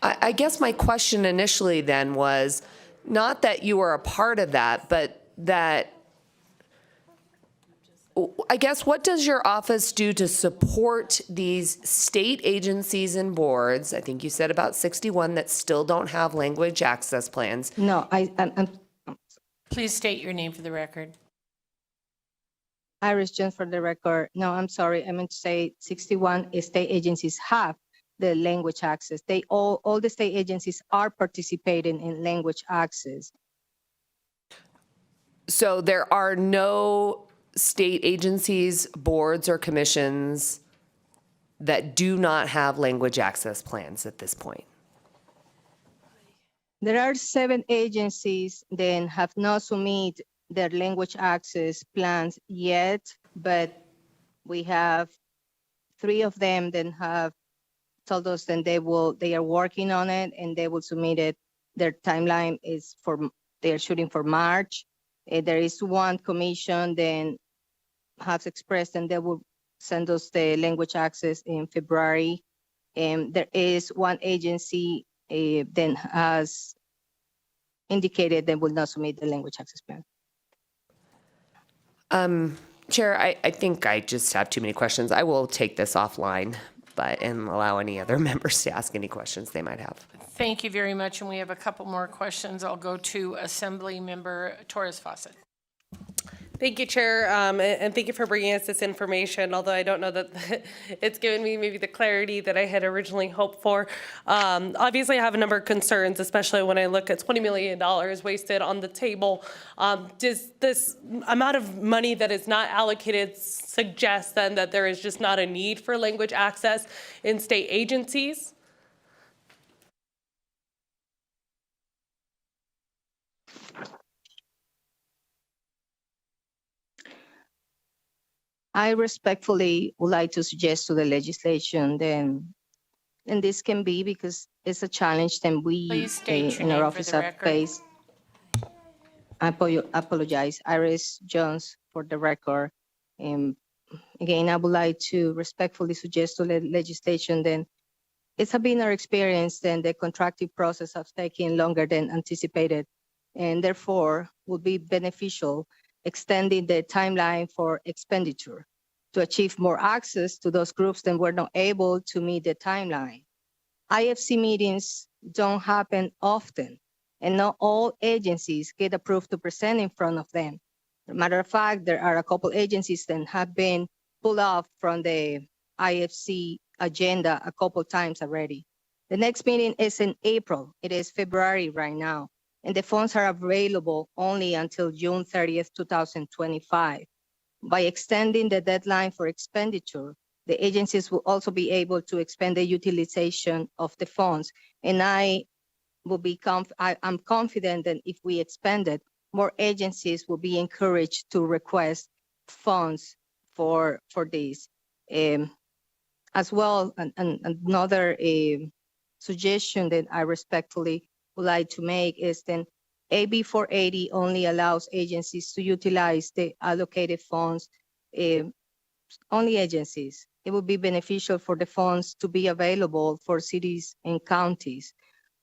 I guess my question initially then was not that you were a part of that, but that, I guess, what does your office do to support these state agencies and boards? I think you said about 61 that still don't have language access plans. No, I'm Please state your name for the record. Iris Jones for the record. No, I'm sorry. I meant to say 61 state agencies have the language access. They all the state agencies are participating in language access. So there are no state agencies, boards, or commissions that do not have language access plans at this point. There are 7 agencies that have not submitted their language access plans yet, but we have 3 of them that have told us that they are working on it and they will submit it. Their timeline is they are shooting for March. There is one commission that has expressed and they will send us the language access in February. And there is one agency that has indicated they will not submit the language access plan. Chair, I think I just have too many questions. I will take this offline, and allow any other members to ask any questions they might have. Thank you very much, and we have a couple more questions. I'll go to Assembly Member Torres Fawcett. Thank you, Chair, and thank you for bringing us this information, although I don't know that it's given me maybe the clarity that I had originally hoped for. Obviously, I have a number of concerns, especially when I look at $20 million wasted on the table. Does this amount of money that is not allocated suggest then that there is just not a need for language access in state agencies? I respectfully would like to suggest to the legislation then, and this can be because it's a challenge that we Please state your in our name for office the have record. faced. I apologize, Iris Jones for the record. Again, I would like to respectfully suggest to the legislation then, it's been our experience then the contracting process has taken longer than anticipated, and therefore will be beneficial extending the timeline for expenditure to achieve more access to those groups that were not able to meet the timeline. IFC meetings don't happen often, and not all agencies get approved to present in front of them. As a matter of fact, there are a couple agencies that have been pulled off from the IFC agenda a couple times already. The next meeting is in April. It is February right now, and the funds are available only until June 30th, 2025. By extending the deadline for expenditure, the agencies will also be able to expand the utilization of the funds. And I'm confident that if we expand it, more agencies will be encouraged to request funds for this. As well, another suggestion that I respectfully would like to make is then AB 480 only allows agencies to utilize the allocated funds, only agencies. It would be beneficial for the funds to be available for cities and counties.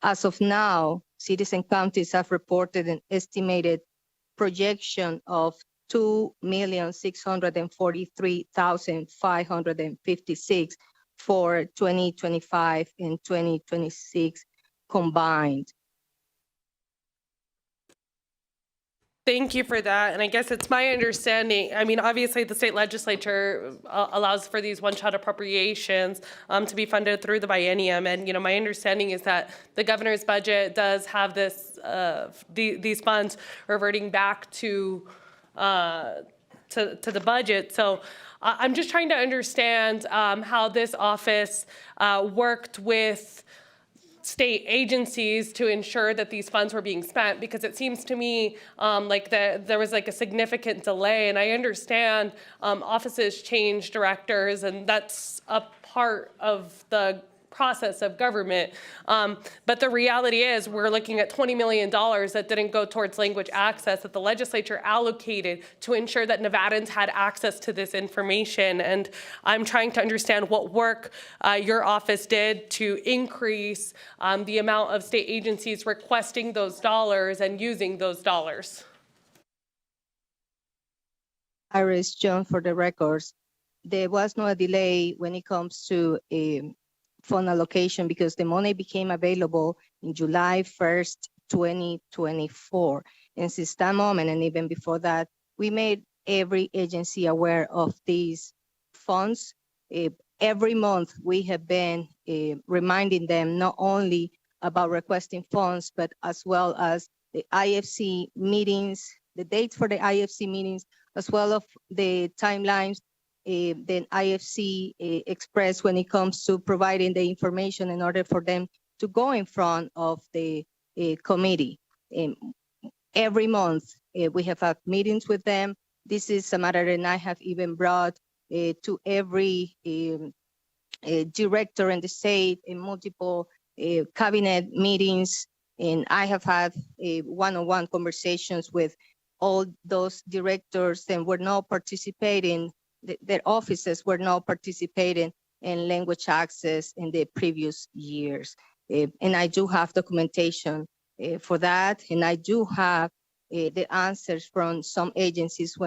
As of now, cities and counties have reported an estimated projection of 2,643,556 for 2025 and 2026 combined. Thank you for that. And I guess it's my understanding, I mean, obviously the state legislature allows for these one-shot appropriations to be funded through the biennium. And, you know, my understanding is that the governor's budget does have this, these funds reverting back to the budget. So I'm just trying to understand how this office worked with state agencies to ensure that these funds were being spent, because it seems to me like there was like a significant delay. And I understand offices change directors, and that's a part of the process of government. But the reality is we're looking at $20 million that didn't go towards language access that the legislature allocated to ensure that Nevadans had access to this information. And I'm trying to understand what work your office did to increase the amount of state agencies requesting those dollars and using those dollars. Iris John for the records. There was no delay when it comes to fund allocation because the money became available in July 1st, 2024. And since that moment, and even before that, we made every agency aware of these funds. Every month, we have been reminding them not only about requesting funds, but as well as the IFC meetings, the dates for the IFC meetings, as well as the timelines then IFC express when it comes to providing the information in order for them to go in front of the committee. Every month, we have had meetings with them. This is a matter that I have even brought to every director in the state in multiple cabinet meetings. And I have had one-on-one conversations with all those directors and were not participating, their offices were not participating in language access in the previous years. And I do have documentation for that. And I do have the answers from some agencies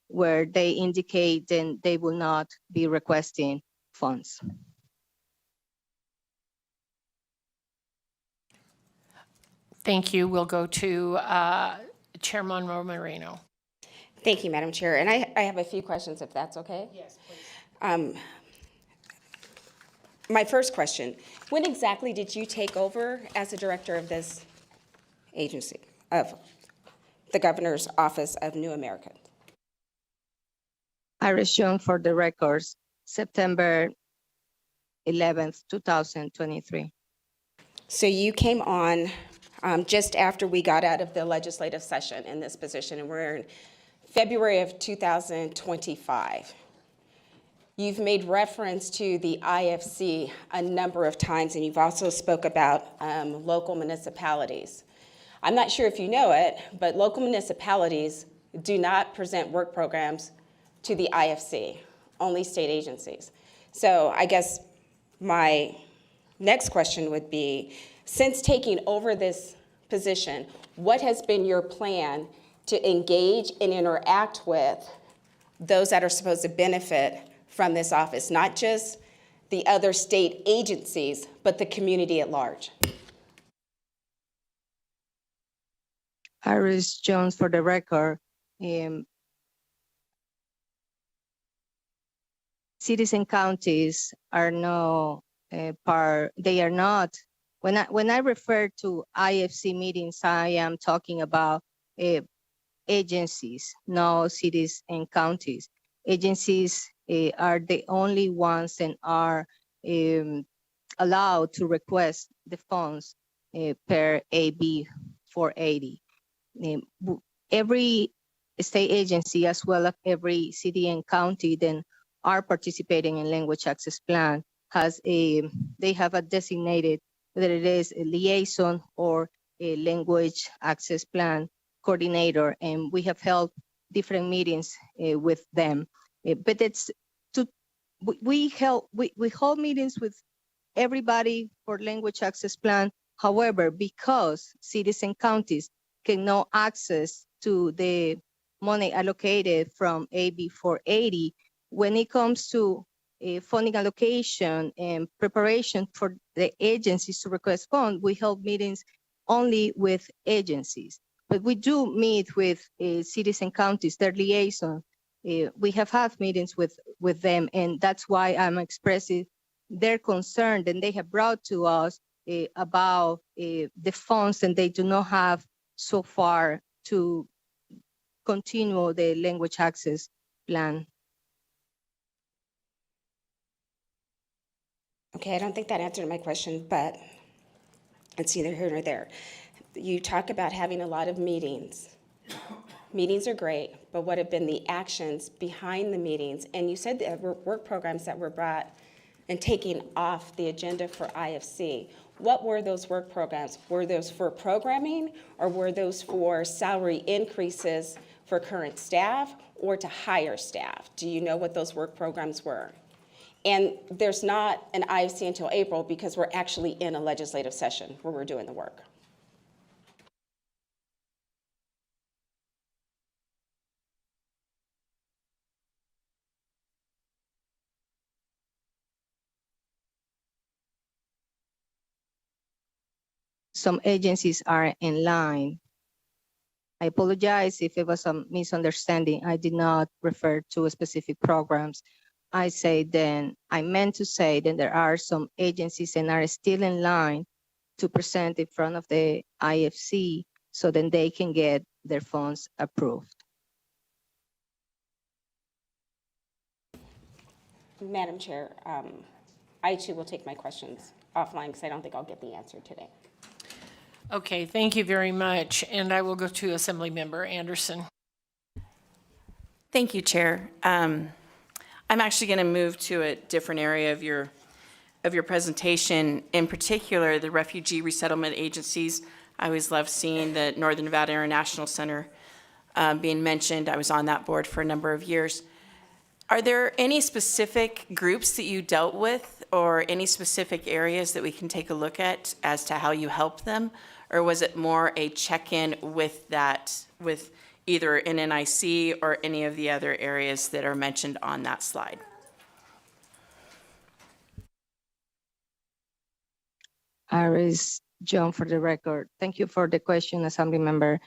where they indicate then they will not be requesting funds. Thank you. We'll go to Chair Monroe Moreno. Thank you, Madam Chair. And I have a few questions, if that's okay. Yes, please. My first question, when exactly did you take over as the director of this agency, of the Governor's Office of New Americans? Iris Young for the records, September 11th, 2023. So you came on just after we got out of the legislative session in this position, and we're in February of 2025. You've made reference to the IFC a number of times, and you've also spoke about local municipalities. I'm not sure if you know it, but local municipalities do not present work programs to the IFC, only state agencies. So I guess my next question would be, since taking over this position, what has been your plan to engage and interact with those that are supposed to benefit from this office, not just the other state agencies, but the community at large? Iris Jones, for the record, cities and counties are no they are not, when I refer to IFC meetings, I am talking about agencies, no cities and counties. Agencies are the only ones and are allowed to request the funds per AB 480. Every state agency, as well as every city and county, then are participating in language access plan, they have a designated, whether it is a liaison or a language access plan coordinator, and we have held different meetings with them. But it's to we hold meetings with everybody for language access plan. However, because cities and counties cannot access to the money allocated from AB 480, when it comes to funding allocation and preparation for the agencies to request funds, we hold meetings only with agencies. But we do meet with cities and counties, their liaison. We have had meetings with them, and that's why I'm expressing their concern that they have brought to us about the funds, and they do not have so far to continue the language access plan. Okay, I don't think that answered my question, but it's neither here nor there. You talk about having a lot of meetings. Meetings are great, but what have been the actions behind the meetings? And you said there were work programs that were brought and taken off the agenda for IFC. What were those work programs? Were those for programming, or were those for salary increases for current staff, or to hire staff? Do you know what those work programs were? And there's not an IFC until April because we're actually in a legislative session where we're doing the work. Some agencies are in line. I apologize if it was a misunderstanding. I did not refer to specific programs. I meant to say that there are some agencies and are still in line to present in front of the IFC so then they can get their funds approved. Madam Chair, I too will take my questions offline because I don't think I'll get the answer today. Okay, thank you very much. And I will go to Assemblymember Anderson. Thank you, Chair. I'm actually going to move to a different area of your presentation, in particular the refugee resettlement agencies. I always love seeing the Northern Nevada International Center being mentioned. I was on that board for a number of years. Are there any specific groups that you dealt with, or any specific areas that we can take a look at as to how you help them? Or was it more a check-in with either an NIC or any of the other areas that are mentioned on that slide? Iris John, for the record. Thank you for the question, Assembly Member.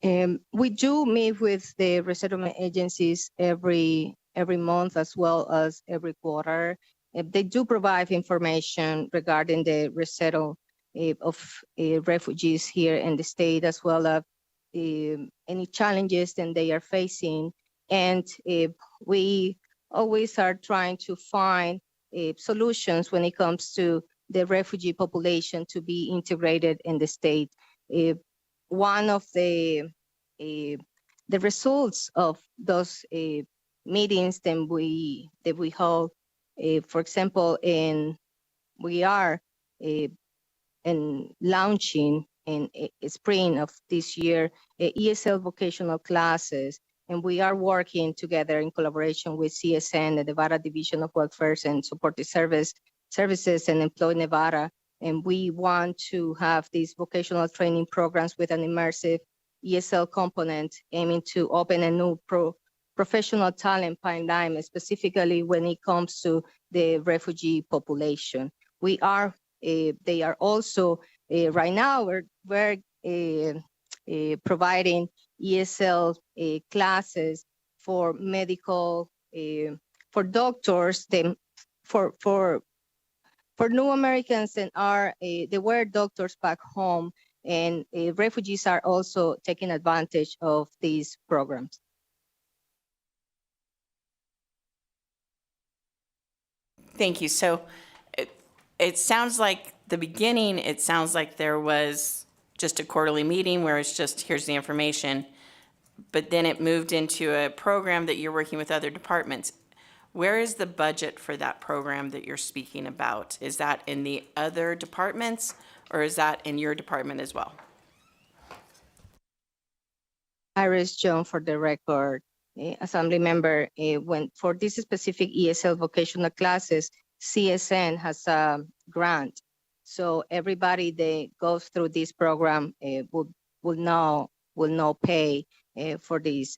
We do meet with the resettlement agencies every month as well as every quarter. They do provide information regarding the resettle of refugees here in the state, as well as any challenges that they are facing. And we always are trying to find solutions when it comes to the refugee population to be integrated in the state. One of the results of those meetings that we hold, for example, we are launching in spring of this year ESL vocational classes, and we are working together in collaboration with CSN, the Nevada Division of Welfare and Supportive Services, and Employ Nevada. And we want to have these vocational training programs with an immersive ESL component, aiming to open a new professional talent pipeline, specifically when it comes to the refugee population. They are also, right now, we're providing ESL classes for medical doctors, for new Americans and they were doctors back home, and refugees are also taking advantage of these programs. Thank you. So it sounds like the beginning, it sounds like there was just a quarterly meeting where it's just, here's the information, but then it moved into a program that you're working with other departments. Where is the budget for that program that you're speaking about? Is that in the other departments, or is that in your department as well? Iris John, for the record, Assembly member, when for this specific ESL vocational classes, CSN has a grant. So everybody that goes through this program will now pay for these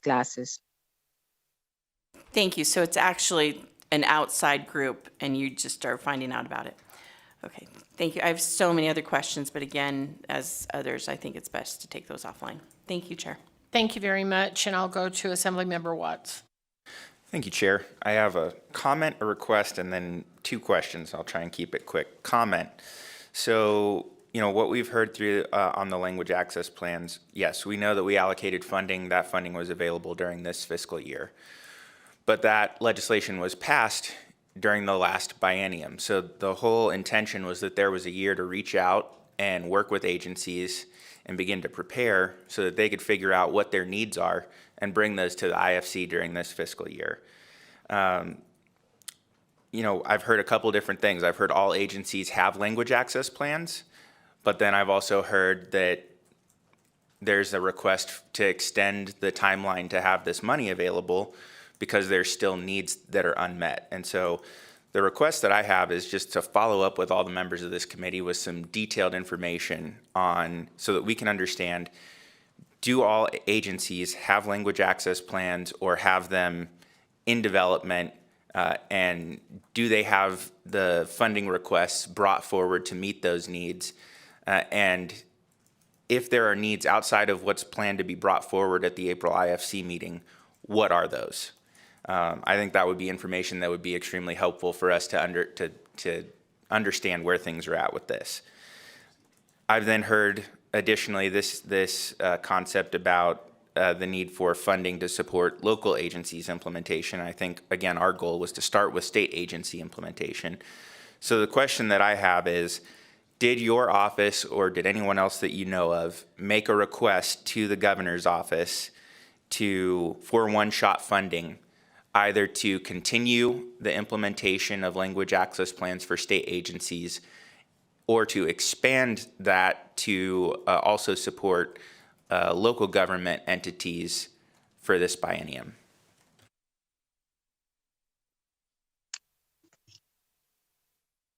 classes. Thank you. So it's actually an outside group and you just start finding out about it. Okay, thank you. I have so many other questions, but again, as others, I think it's best to take those offline. Thank you, Chair. Thank you very much, and I'll go to Assemblymember Watts. Thank you, Chair. I have a comment, a request, and then 2 questions. I'll try and keep it quick. Comment. So, what we've heard through on the language access plans, yes, we know that we allocated funding. That funding was available during this fiscal year. But that legislation was passed during the last biennium. So the whole intention was that there was a year to reach out and work with agencies and begin to prepare so that they could figure out what their needs are and bring those to the IFC during this fiscal year. I've heard a couple different things. I've heard all agencies have language access plans, but then I've also heard that there's a request to extend the timeline to have this money available because there's still needs that are unmet. And so the request that I have is just to follow up with all the members of this committee with some detailed information so that we can understand, do all agencies have language access plans or have them in development, and do they have the funding requests brought forward to meet those needs? And if there are needs outside of what's planned to be brought forward at the April IFC meeting, what are those? I think that would be information that would be extremely helpful for us to understand where things are at with this. I've then heard additionally this concept about the need for funding to support local agencies' implementation. I think, again, our goal was to start with state agency implementation. So the question that I have is, did your office or did anyone else that you know of make a request to the governor's office for one-shot funding, either to continue the implementation of language access plans for state agencies or to expand that to also support local government entities for this biennium?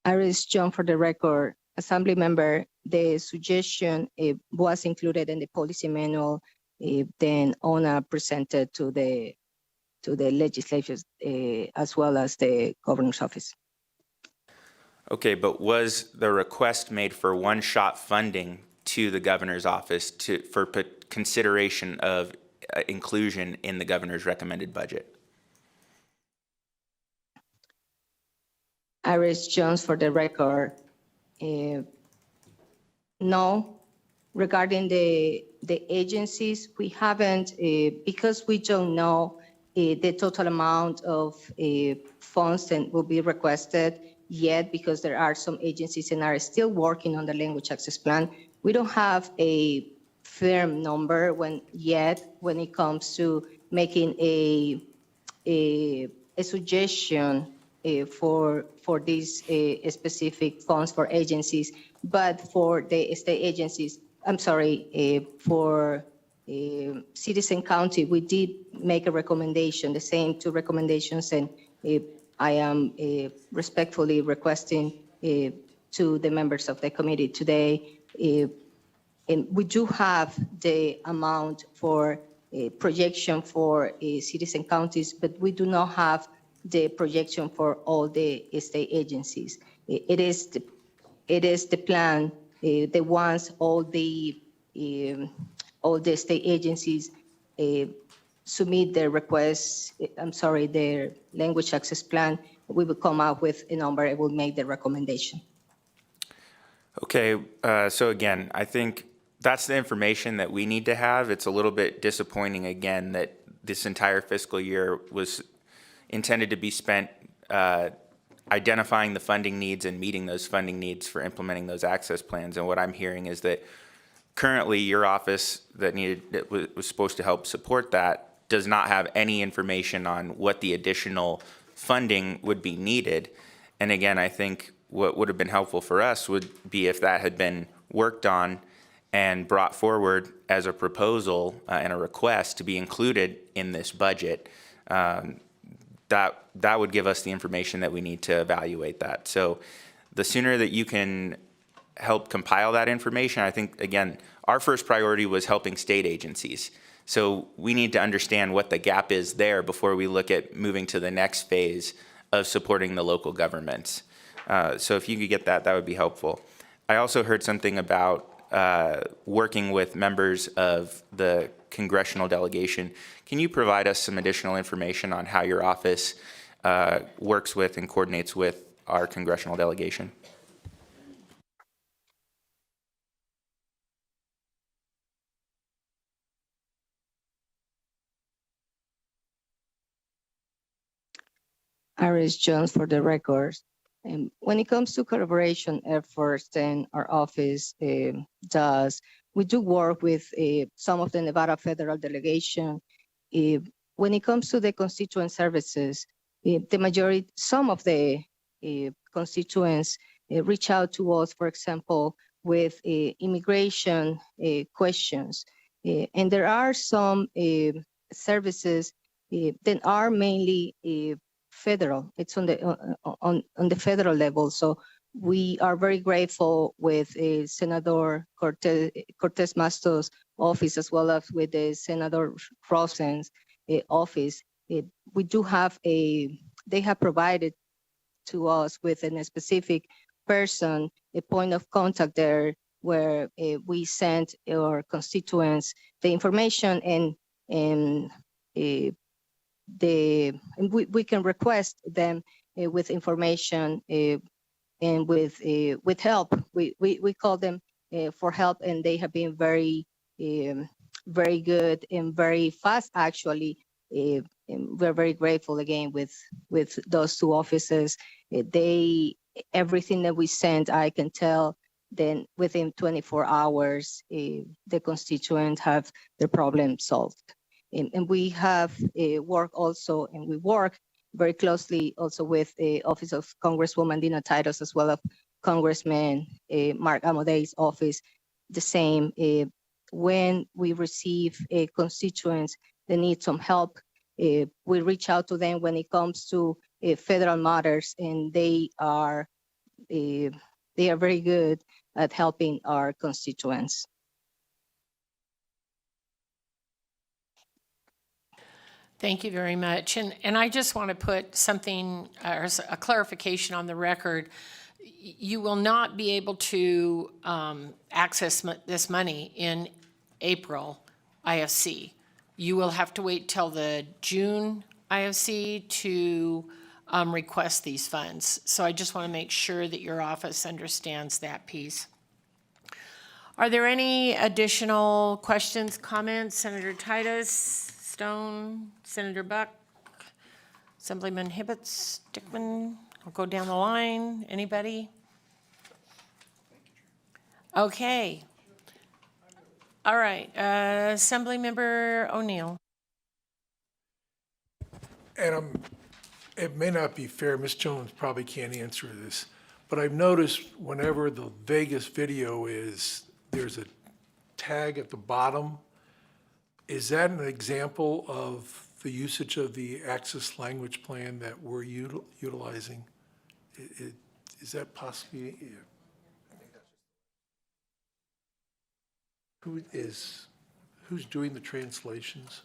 Iris John, for the record, Assembly member, the suggestion was included in the policy manual, then ONA presented to the legislature as well as the governor's office. Okay, but was the request made for one-shot funding to the governor's office for consideration of inclusion in the governor's recommended budget? Iris Jones, for the record, no. Regarding the agencies, we haven't, because we don't know the total amount of funds that will be requested yet, because there are some agencies that are still working on the language access plan. We don't have a firm number when it comes to making a suggestion for these specific funds for agencies, but for the state agencies, for Citizen County, we did make a recommendation, the same 2 recommendations, and I am respectfully requesting to the members of the committee today, and we do have the amount for projection for citizen counties, but we do not have the projection for all the state agencies. It is the plan, the ones all the state agencies submit their request, their language access plan, we will come up with a number and we'll make the recommendation. Okay, so again, I think that's the information that we need to have. It's a little bit disappointing, again, that this entire fiscal year was intended to be spent identifying the funding needs and meeting those funding needs for implementing those access plans. And what I'm hearing is that currently your office that was supposed to help support that does not have any information on what the additional funding would be needed. And again, I think what would have been helpful for us would be if that had been worked on and brought forward as a proposal and a request to be included in this budget. That would give us the information that we need to evaluate that. So the sooner that you can help compile that information, I think, again, our first priority was helping state agencies. So we need to understand what the gap is there before we look at moving to the next phase of supporting the local governments. So if you could get that, that would be helpful. I also heard something about working with members of the congressional delegation. Can you provide us some additional information on how your office works with and coordinates with our congressional delegation? Iris Jones for the records. When it comes to collaboration efforts, then our office does, we do work with some of the Nevada federal delegation. When it comes to the constituent services, some of the constituents reach out to us, for example, with immigration questions. And there are some services that are mainly federal. It's on the federal level. So we are very grateful with Senator Cortez Masto's office, as well as with the Senator Rosen's office. We do have they have provided to us with a specific person, a point of contact there, where we send our constituents the information and we can request them with information and with help. We call them for help, and they have been very good and very fast, actually. And we're very grateful again with those two offices. Everything that we send, I can tell, then within 24 hours, the constituents have their problem solved. And we have work also, and we work very closely also with the Office of Congresswoman Dina Titus, as well as Congressman Mark Amadei's office. The same, when we receive constituents that need some help, we reach out to them when it comes to federal matters, and they are very good at helping our constituents. Thank you very much. And I just want to put something, or a clarification on the record. You will not be able to access this money in April IFC. You will have to wait till the June IFC to request these funds. So I just want to make sure that your office understands that piece. Are there any additional questions, comments? Senator Titus, Stone, Senator Buck, Assemblyman Hibbets, Dickman. I'll go down the line. Anybody? Okay. All right. Assemblymember O'Neill. And it may not be fair, Ms. Jones probably can't answer this, but I've noticed whenever the Vegas video is, there's a tag at the bottom. Is that an example of the usage of the Access Language Plan that we're utilizing? Is that possibly? Yeah. Who's doing the translations?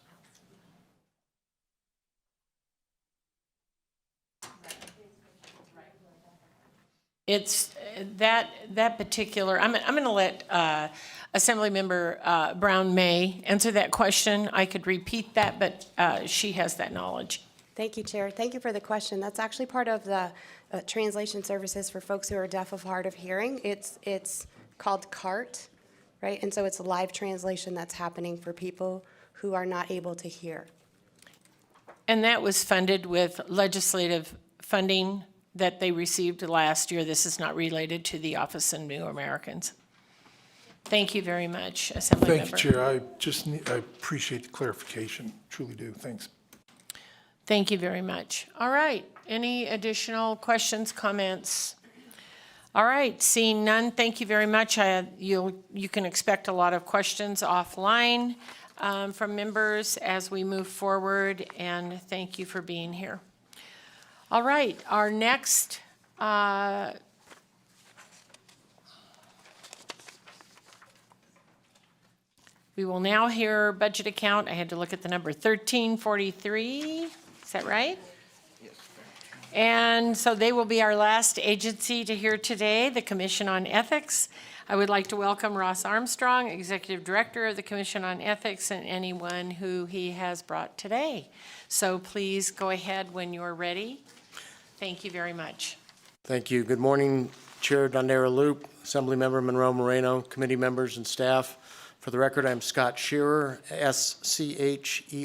It's that particular, I'm going to let Assemblymember Brown May answer that question. I could repeat that, but she has that knowledge. Thank you, Chair. Thank you for the question. That's actually part of the translation services for folks who are deaf of hard of hearing. It's called CART, right? And so it's a live translation that's happening for people who are not able to hear. And that was funded with legislative funding that they received last year. This is not related to the Office of New Americans. Thank you very much, Assemblymember. Thank you, Chair. I appreciate the clarification, truly do. Thanks. Thank you very much. All right, any additional questions, comments? All right, seeing none, thank you very much. You can expect a lot of questions offline from members as we move forward, and thank you for being here. All right, our next we will now hear budget account. I had to look at the number 1343. Is that right? Yes. And so they will be our last agency to hear today, the Commission on Ethics. I would like to welcome Ross Armstrong, Executive Director of the Commission on Ethics, and anyone who he has brought today. So please go ahead when you're ready. Thank you very much. Thank you. Good morning, Chair Dondera Loop, Assemblymember Monroe Moreno, committee members and staff. For the record, I'm Scott Shearer, S-C-H-E-R-E-R.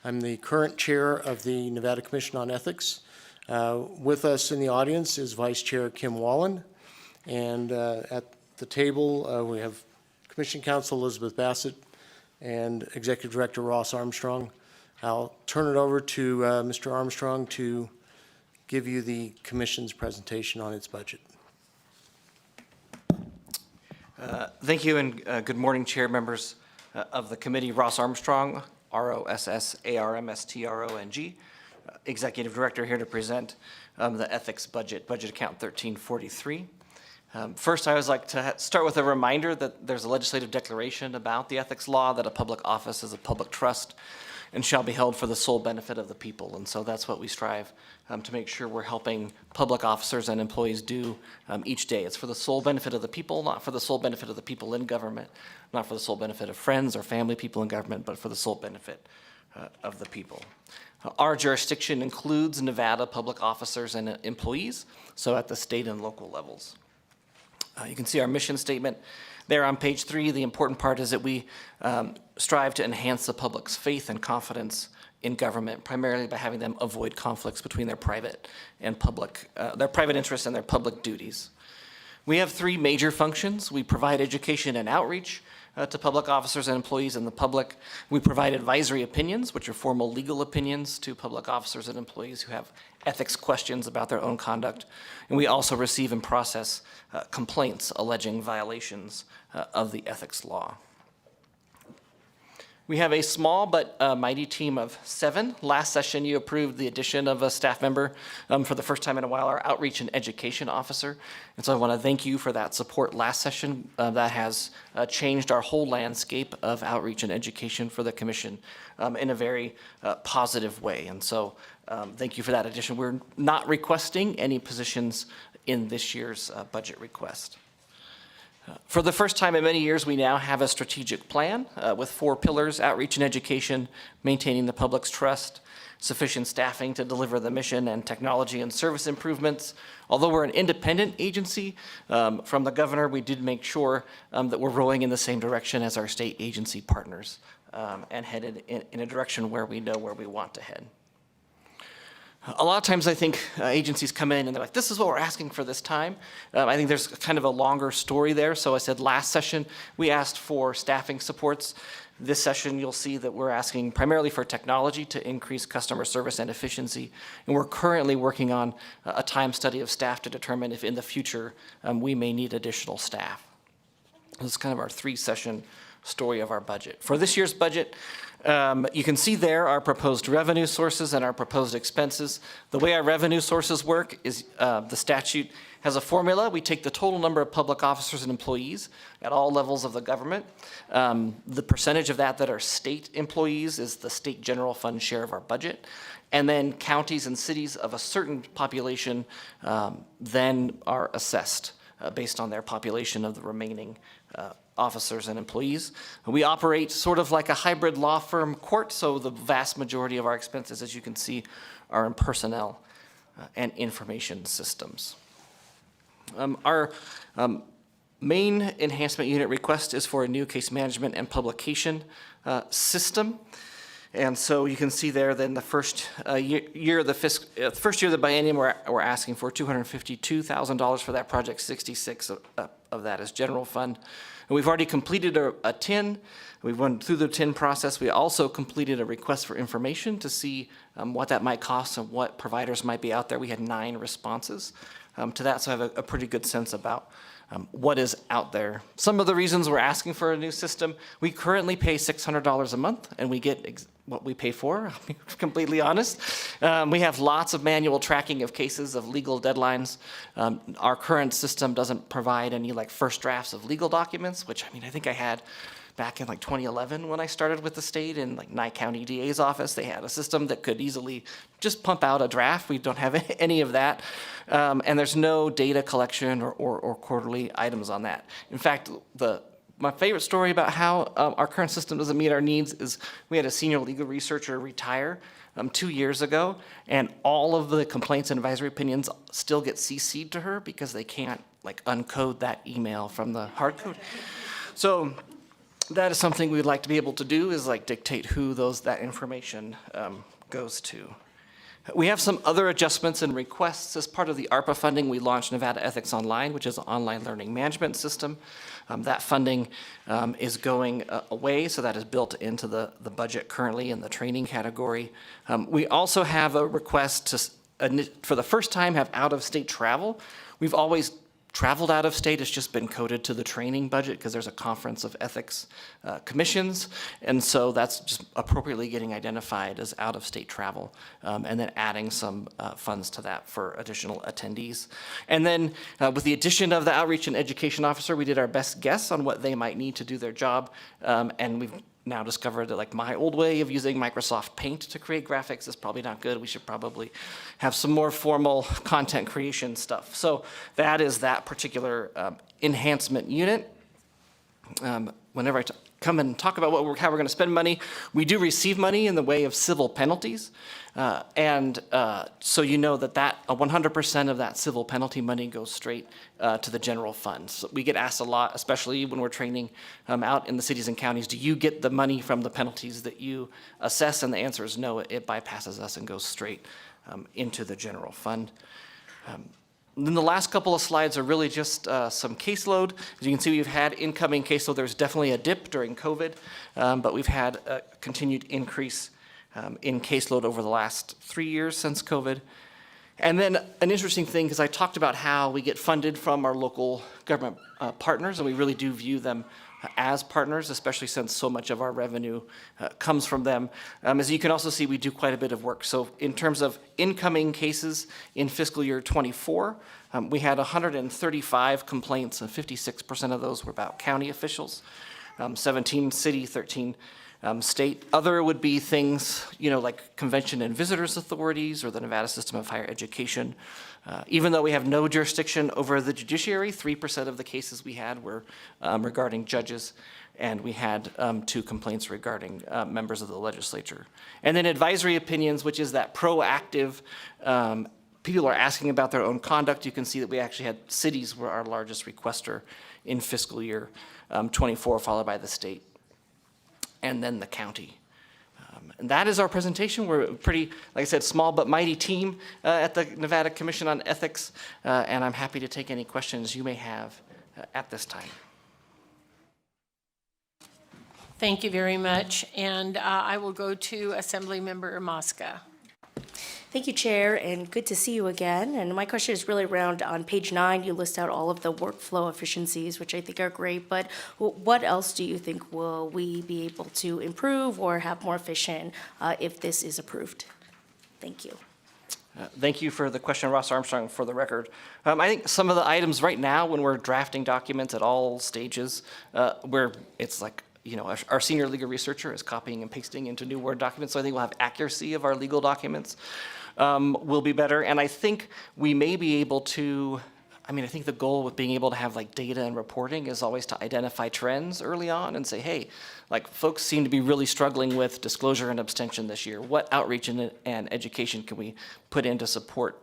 I'm the current chair of the Nevada Commission on Ethics. With us in the audience is Vice Chair Kim Wallen. And at the table, we have Commission Counsel Elizabeth Bassett and Executive Director Ross Armstrong. I'll turn it over to Mr. Armstrong to give you the Commission's presentation on its budget. Thank you, and good morning, Chair, members of the committee. Ross Armstrong, R-O-S-S-A-R-M-S-T-R-O-N-G, Executive Director, here to present the ethics budget account 1343. First, I always like to start with a reminder that there's a legislative declaration about the ethics law, that a public office is a public trust and shall be held for the sole benefit of the people. And so that's what we strive to make sure we're helping public officers and employees do each day. It's for the sole benefit of the people, not for the sole benefit of the people in government, not for the sole benefit of friends or family people in government, but for the sole benefit of the people. Our jurisdiction includes Nevada public officers and employees, so at the state and local levels. You can see our mission statement there on page 3. The important part is that we strive to enhance the public's faith and confidence in government, primarily by having them avoid conflicts between their private and public, their private interests and their public duties. We have 3 major functions. We provide education and outreach to public officers and employees in the public. We provide advisory opinions, which are formal legal opinions to public officers and employees who have ethics questions about their own conduct. And we also receive and process complaints alleging violations of the ethics law. We have a small but mighty team of 7. Last session, you approved the addition of a staff member for the first time in a while, our outreach and education officer. And so I want to thank you for that support last session. That has changed our whole landscape of outreach and education for the commission in a very positive way. And so thank you for that addition. We're not requesting any positions in this year's budget request. For the first time in many years, we now have a strategic plan with 4 pillars: outreach and education, maintaining the public's trust, sufficient staffing to deliver the mission, and technology and service improvements. Although we're an independent agency from the governor, we did make sure that we're rowing in the same direction as our state agency partners and headed in a direction where we know where we want to head. A lot of times I think agencies come in and they're like, this is what we're asking for this time. I think there's kind of a longer story there. So I said last session we asked for staffing supports. This session you'll see that we're asking primarily for technology to increase customer service and efficiency. And we're currently working on a time study of staff to determine if in the future we may need additional staff. This is kind of our 3-session story of our budget. For this year's budget, you can see there our proposed revenue sources and our proposed expenses. The way our revenue sources work is the statute has a formula. We take the total number of public officers and employees at all levels of the government. The percentage of that are state employees is the state general fund share of our budget. And then counties and cities of a certain population then are assessed based on their population of the remaining officers and employees. We operate sort of like a hybrid law firm court, so the vast majority of our expenses, as you can see, are in personnel and information systems. Our main enhancement unit request is for a new case management and publication system. And so you can see there then the first year of the first year of the biennium, we're asking for $252,000 for that project. 66 of that is general fund. And we've already completed a TIN. We've went through the TIN process. We also completed a request for information to see what that might cost and what providers might be out there. We had 9 responses to that, so I have a pretty good sense about what is out there. Some of the reasons we're asking for a new system: we currently pay $600 a month, and we get what we pay for, I'll be completely honest. We have lots of manual tracking of cases, of legal deadlines. Our current system doesn't provide any like first drafts of legal documents, which I think I had back in like 2011 when I started with the state in like Nye County DA's office. They had a system that could easily just pump out a draft. We don't have any of that. And there's no data collection or quarterly items on that. In fact, my favorite story about how our current system doesn't meet our needs is we had a senior legal researcher retire 2 years ago, and all of the complaints and advisory opinions still get CC'd to her because they can't like uncode that email from the hard code. So that is something we'd like to be able to do, is like dictate who that information goes to. We have some other adjustments and requests. As part of the ARPA funding, we launched Nevada Ethics Online, which is an online learning management system. That funding is going away, so that is built into the budget currently in the training category. We also have a request to, for the first time, have out-of-state travel. We've always traveled out of state. It's just been coded to the training budget because there's a conference of ethics commissions, and so that's just appropriately getting identified as out-of-state travel, and then adding some funds to that for additional attendees. And then with the addition of the outreach and education officer, we did our best guess on what they might need to do their job, and we've now discovered that like my old way of using Microsoft Paint to create graphics is probably not good. We should probably have some more formal content creation stuff. So that is that particular enhancement unit. Whenever I come and talk about how we're going to spend money, we do receive money in the way of civil penalties. So you know that 100% of that civil penalty money goes straight to the general fund. So we get asked a lot, especially when we're training out in the cities and counties, do you get the money from the penalties that you assess? And the answer is no, it bypasses us and goes straight into the general fund. Then the last couple of slides are really just some caseload. As you can see, we've had incoming caseload. There's definitely a dip during COVID, but we've had a continued increase in caseload over the last 3 years since COVID. And then an interesting thing, because I talked about how we get funded from our local government partners, and we really do view them as partners, especially since so much of our revenue comes from them. As you can also see, we do quite a bit of work. So in terms of incoming cases in fiscal year 24, we had 135 complaints, and 56% of those were about county officials, 17 city, 13 state. Other would be things, like convention and visitors authorities or the Nevada System of Higher Education. Even though we have no jurisdiction over the judiciary, 3% of the cases we had were regarding judges, and we had 2 complaints regarding members of the legislature. And then advisory opinions, which is that proactive, people are asking about their own conduct. You can see that we actually had cities were our largest requester in fiscal year 24, followed by the state, and then the county. And that is our presentation. We're a pretty, like I said, small but mighty team at the Nevada Commission on Ethics, and I'm happy to take any questions you may have at this time. Thank you very much. And I will go to Assemblymember Mosca. Thank you, Chair, and good to see you again. And my question is really around, on page 9, you list out all of the workflow efficiencies, which I think are great, but what else do you think will we be able to improve or have more efficient if this is approved? Thank you. Thank you for the question, Ross Armstrong, for the record. I think some of the items right now when we're drafting documents at all stages, where it's like our senior legal researcher is copying and pasting into new Word documents, so I think we'll have accuracy of our legal documents will be better. And I think we may be able to, I think the goal with being able to have like data and reporting is always to identify trends early on and say, hey, like folks seem to be really struggling with disclosure and abstention this year. What outreach and education can we put in to support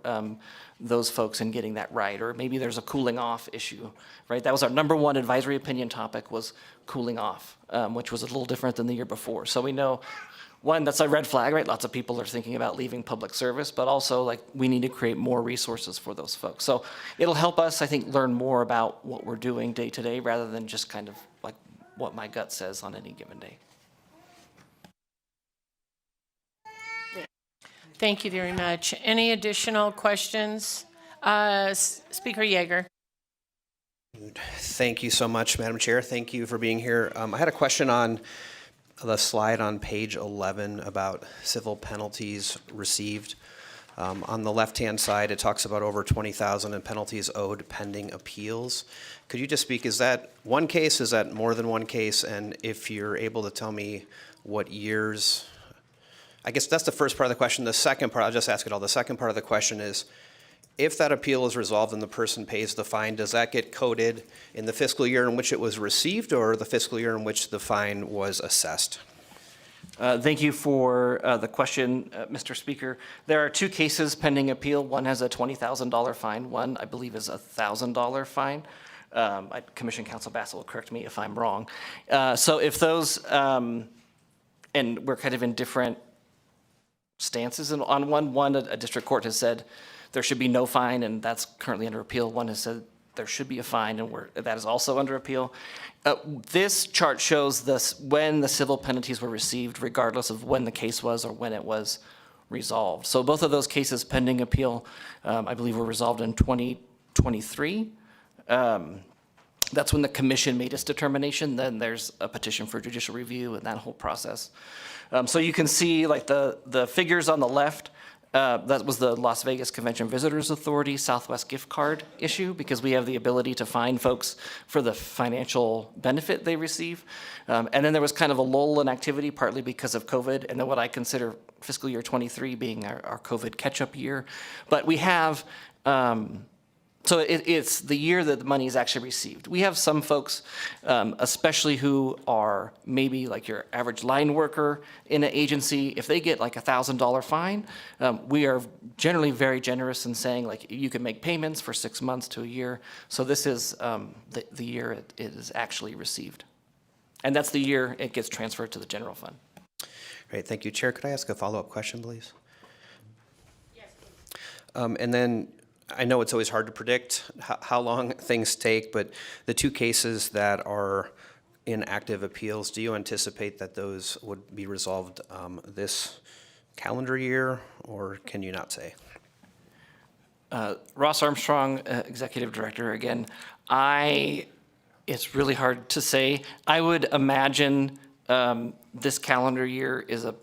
those folks in getting that right? Or maybe there's a cooling off issue, right? That was our number one advisory opinion topic, was cooling off, which was a little different than the year before. So we know, one, that's a red flag, right? Lots of people are thinking about leaving public service, but also like we need to create more resources for those folks. So it'll help us, I think, learn more about what we're doing day to day rather than just kind of like what my gut says on any given day. Thank you very much. Any additional questions? Speaker Yeager. Thank you so much, Madam Chair. Thank you for being here. I had a question on the slide on page 11 about civil penalties received. On the left-hand side, it talks about over 20,000 in penalties owed pending appeals. Could you just speak, is that one case, is that more than one case? And if you're able to tell me what years, I guess that's the first part of the question. The second part, I'll just ask it all. The second part of the question is, if that appeal is resolved and the person pays the fine, does that get coded in the fiscal year in which it was received or the fiscal year in which the fine was assessed? Thank you for the question, Mr. Speaker. There are two cases pending appeal. One has a $20,000 fine. One, I believe, is a $1,000 fine. Commission Counsel Bassel will correct me if I'm wrong. So if those, and we're kind of in different stances on one, a district court has said there should be no fine, and that's currently under appeal. One has said there should be a fine, and that is also under appeal. This chart shows when the civil penalties were received, regardless of when the case was or when it was resolved. So both of those cases pending appeal, I believe, were resolved in 2023. That's when the commission made its determination. Then there's a petition for judicial review and that whole process. So you can see like the figures on the left. That was the Las Vegas Convention Visitors Authority Southwest gift card issue, because we have the ability to fine folks for the financial benefit they receive. And then there was kind of a lull in activity, partly because of COVID, and then what I consider fiscal year 23 being our COVID catch-up year. But we have, so it's the year that the money is actually received. We have some folks, especially who are maybe like your average line worker in an agency, if they get like a $1,000 fine, we are generally very generous in saying like you can make payments for 6 months to a year. So this is the year it is actually received. And that's the year it gets transferred to the general fund. Great, thank you. Chair, could I ask a follow-up question, please? Yes, please. And then, I know it's always hard to predict how long things take, but the two cases that are in active appeals, do you anticipate that those would be resolved this calendar year, or can you not say? Ross Armstrong, Executive Director, again, it's really hard to say. I would imagine this calendar year is a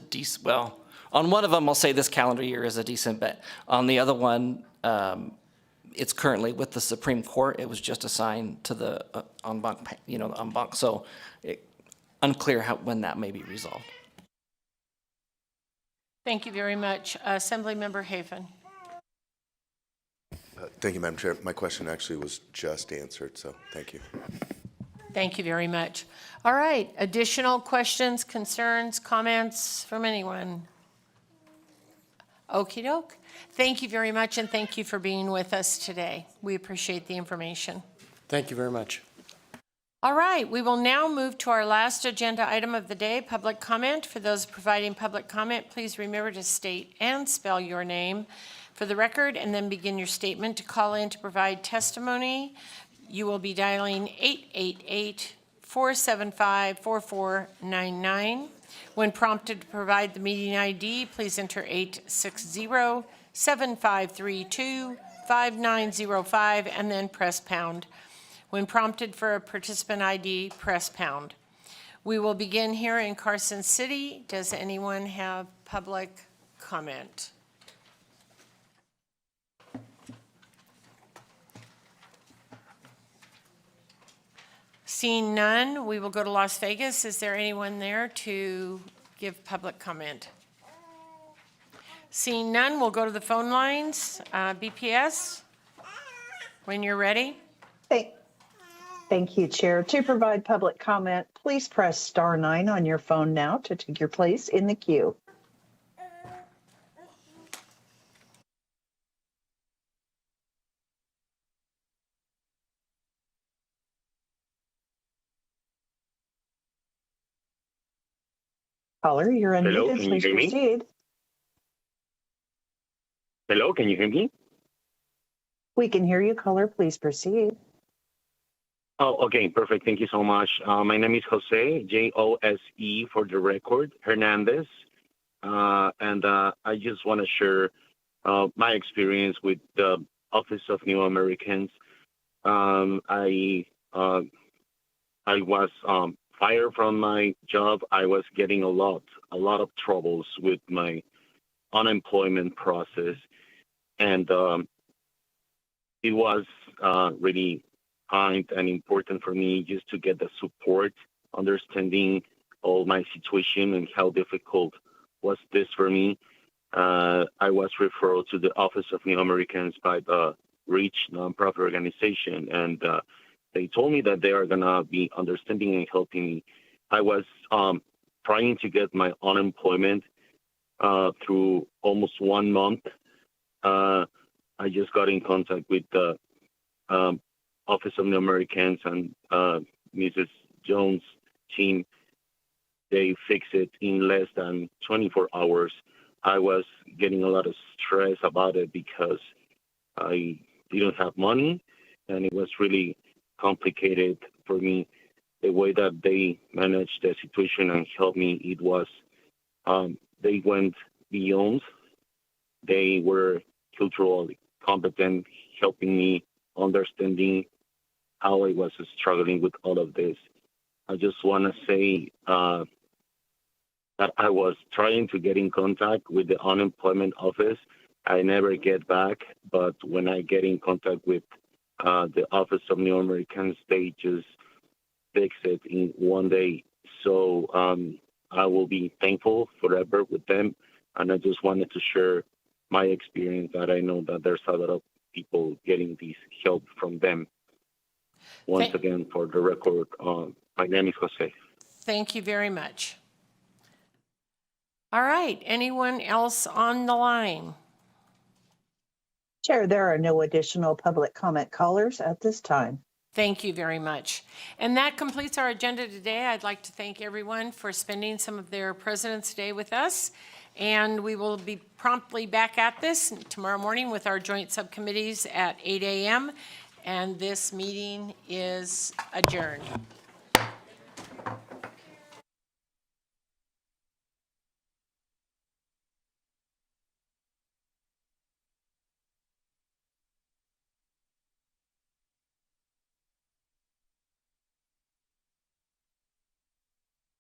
decent, well, on one of them, I'll say this calendar year is a decent bet. On the other one, it's currently with the Supreme Court. It was just assigned to the en banc, the en banc. So unclear when that may be resolved. Thank you very much. Assemblymember Hafen. Thank you, Madam Chair. My question actually was just answered, so thank you. Thank you very much. All right, additional questions, concerns, comments from anyone? Okie doke. Thank you very much, and thank you for being with us today. We appreciate the information. Thank you very much. All right, we will now move to our last agenda item of the day, public comment. For those providing public comment, please remember to state and spell your name for the record, and then begin your statement. To call in to provide testimony, you will be dialing 888-475-4499. When prompted to provide the meeting ID, please enter 860-7532-5905 and then press pound. When prompted for a participant ID, press pound. We will begin here in Carson City. Does anyone have public comment? Seeing none, we will go to Las Vegas. Is there anyone there to give public comment? Seeing none, we'll go to the phone lines. BPS, when you're ready. Thank you, Chair. To provide public comment, please press *9 on your phone now to take your place in the queue. Caller, you're unmuted. Hello, can you Please hear me? proceed. Hello, can you hear me? We can hear you, caller. Please proceed. Oh, okay, perfect. Thank you so much. My name is Jose, Jose for the record, Hernandez. And I just want to share my experience with the Office of New Americans. I was fired from my job. I was getting a lot of troubles with my unemployment process. And it was really kind and important for me just to get the support, understanding all my situation and how difficult was this for me. I was referred to the Office of New Americans by the REACH nonprofit organization, and they told me that they are going to be understanding and helping me. I was trying to get my unemployment through almost 1 month. I just got in contact with the Office of the Americans and Mrs. Jones' team. They fixed it in less than 24 hours. I was getting a lot of stress about it because I didn't have money, and it was really complicated for me. The way that they managed the situation and helped me, it was they went beyond. They were culturally competent, helping me understanding how I was struggling with all of this. I just want to say that I was trying to get in contact with the unemployment office. I never get back, but when I get in contact with the Office of New Americans, they just fix it in 1 day. So I will be thankful forever with them. And I just wanted to share my experience that I know that there's a lot of people getting this help from them. Once again, for the record, my name is Jose. Thank you very much. All right, anyone else on the line? Chair, there are no additional public comment callers at this time. Thank you very much. And that completes our agenda today. I'd like to thank everyone for spending some of their President's Day with us. And we will be promptly back at this tomorrow morning with our joint subcommittees at 8 a.m. And this meeting is adjourned.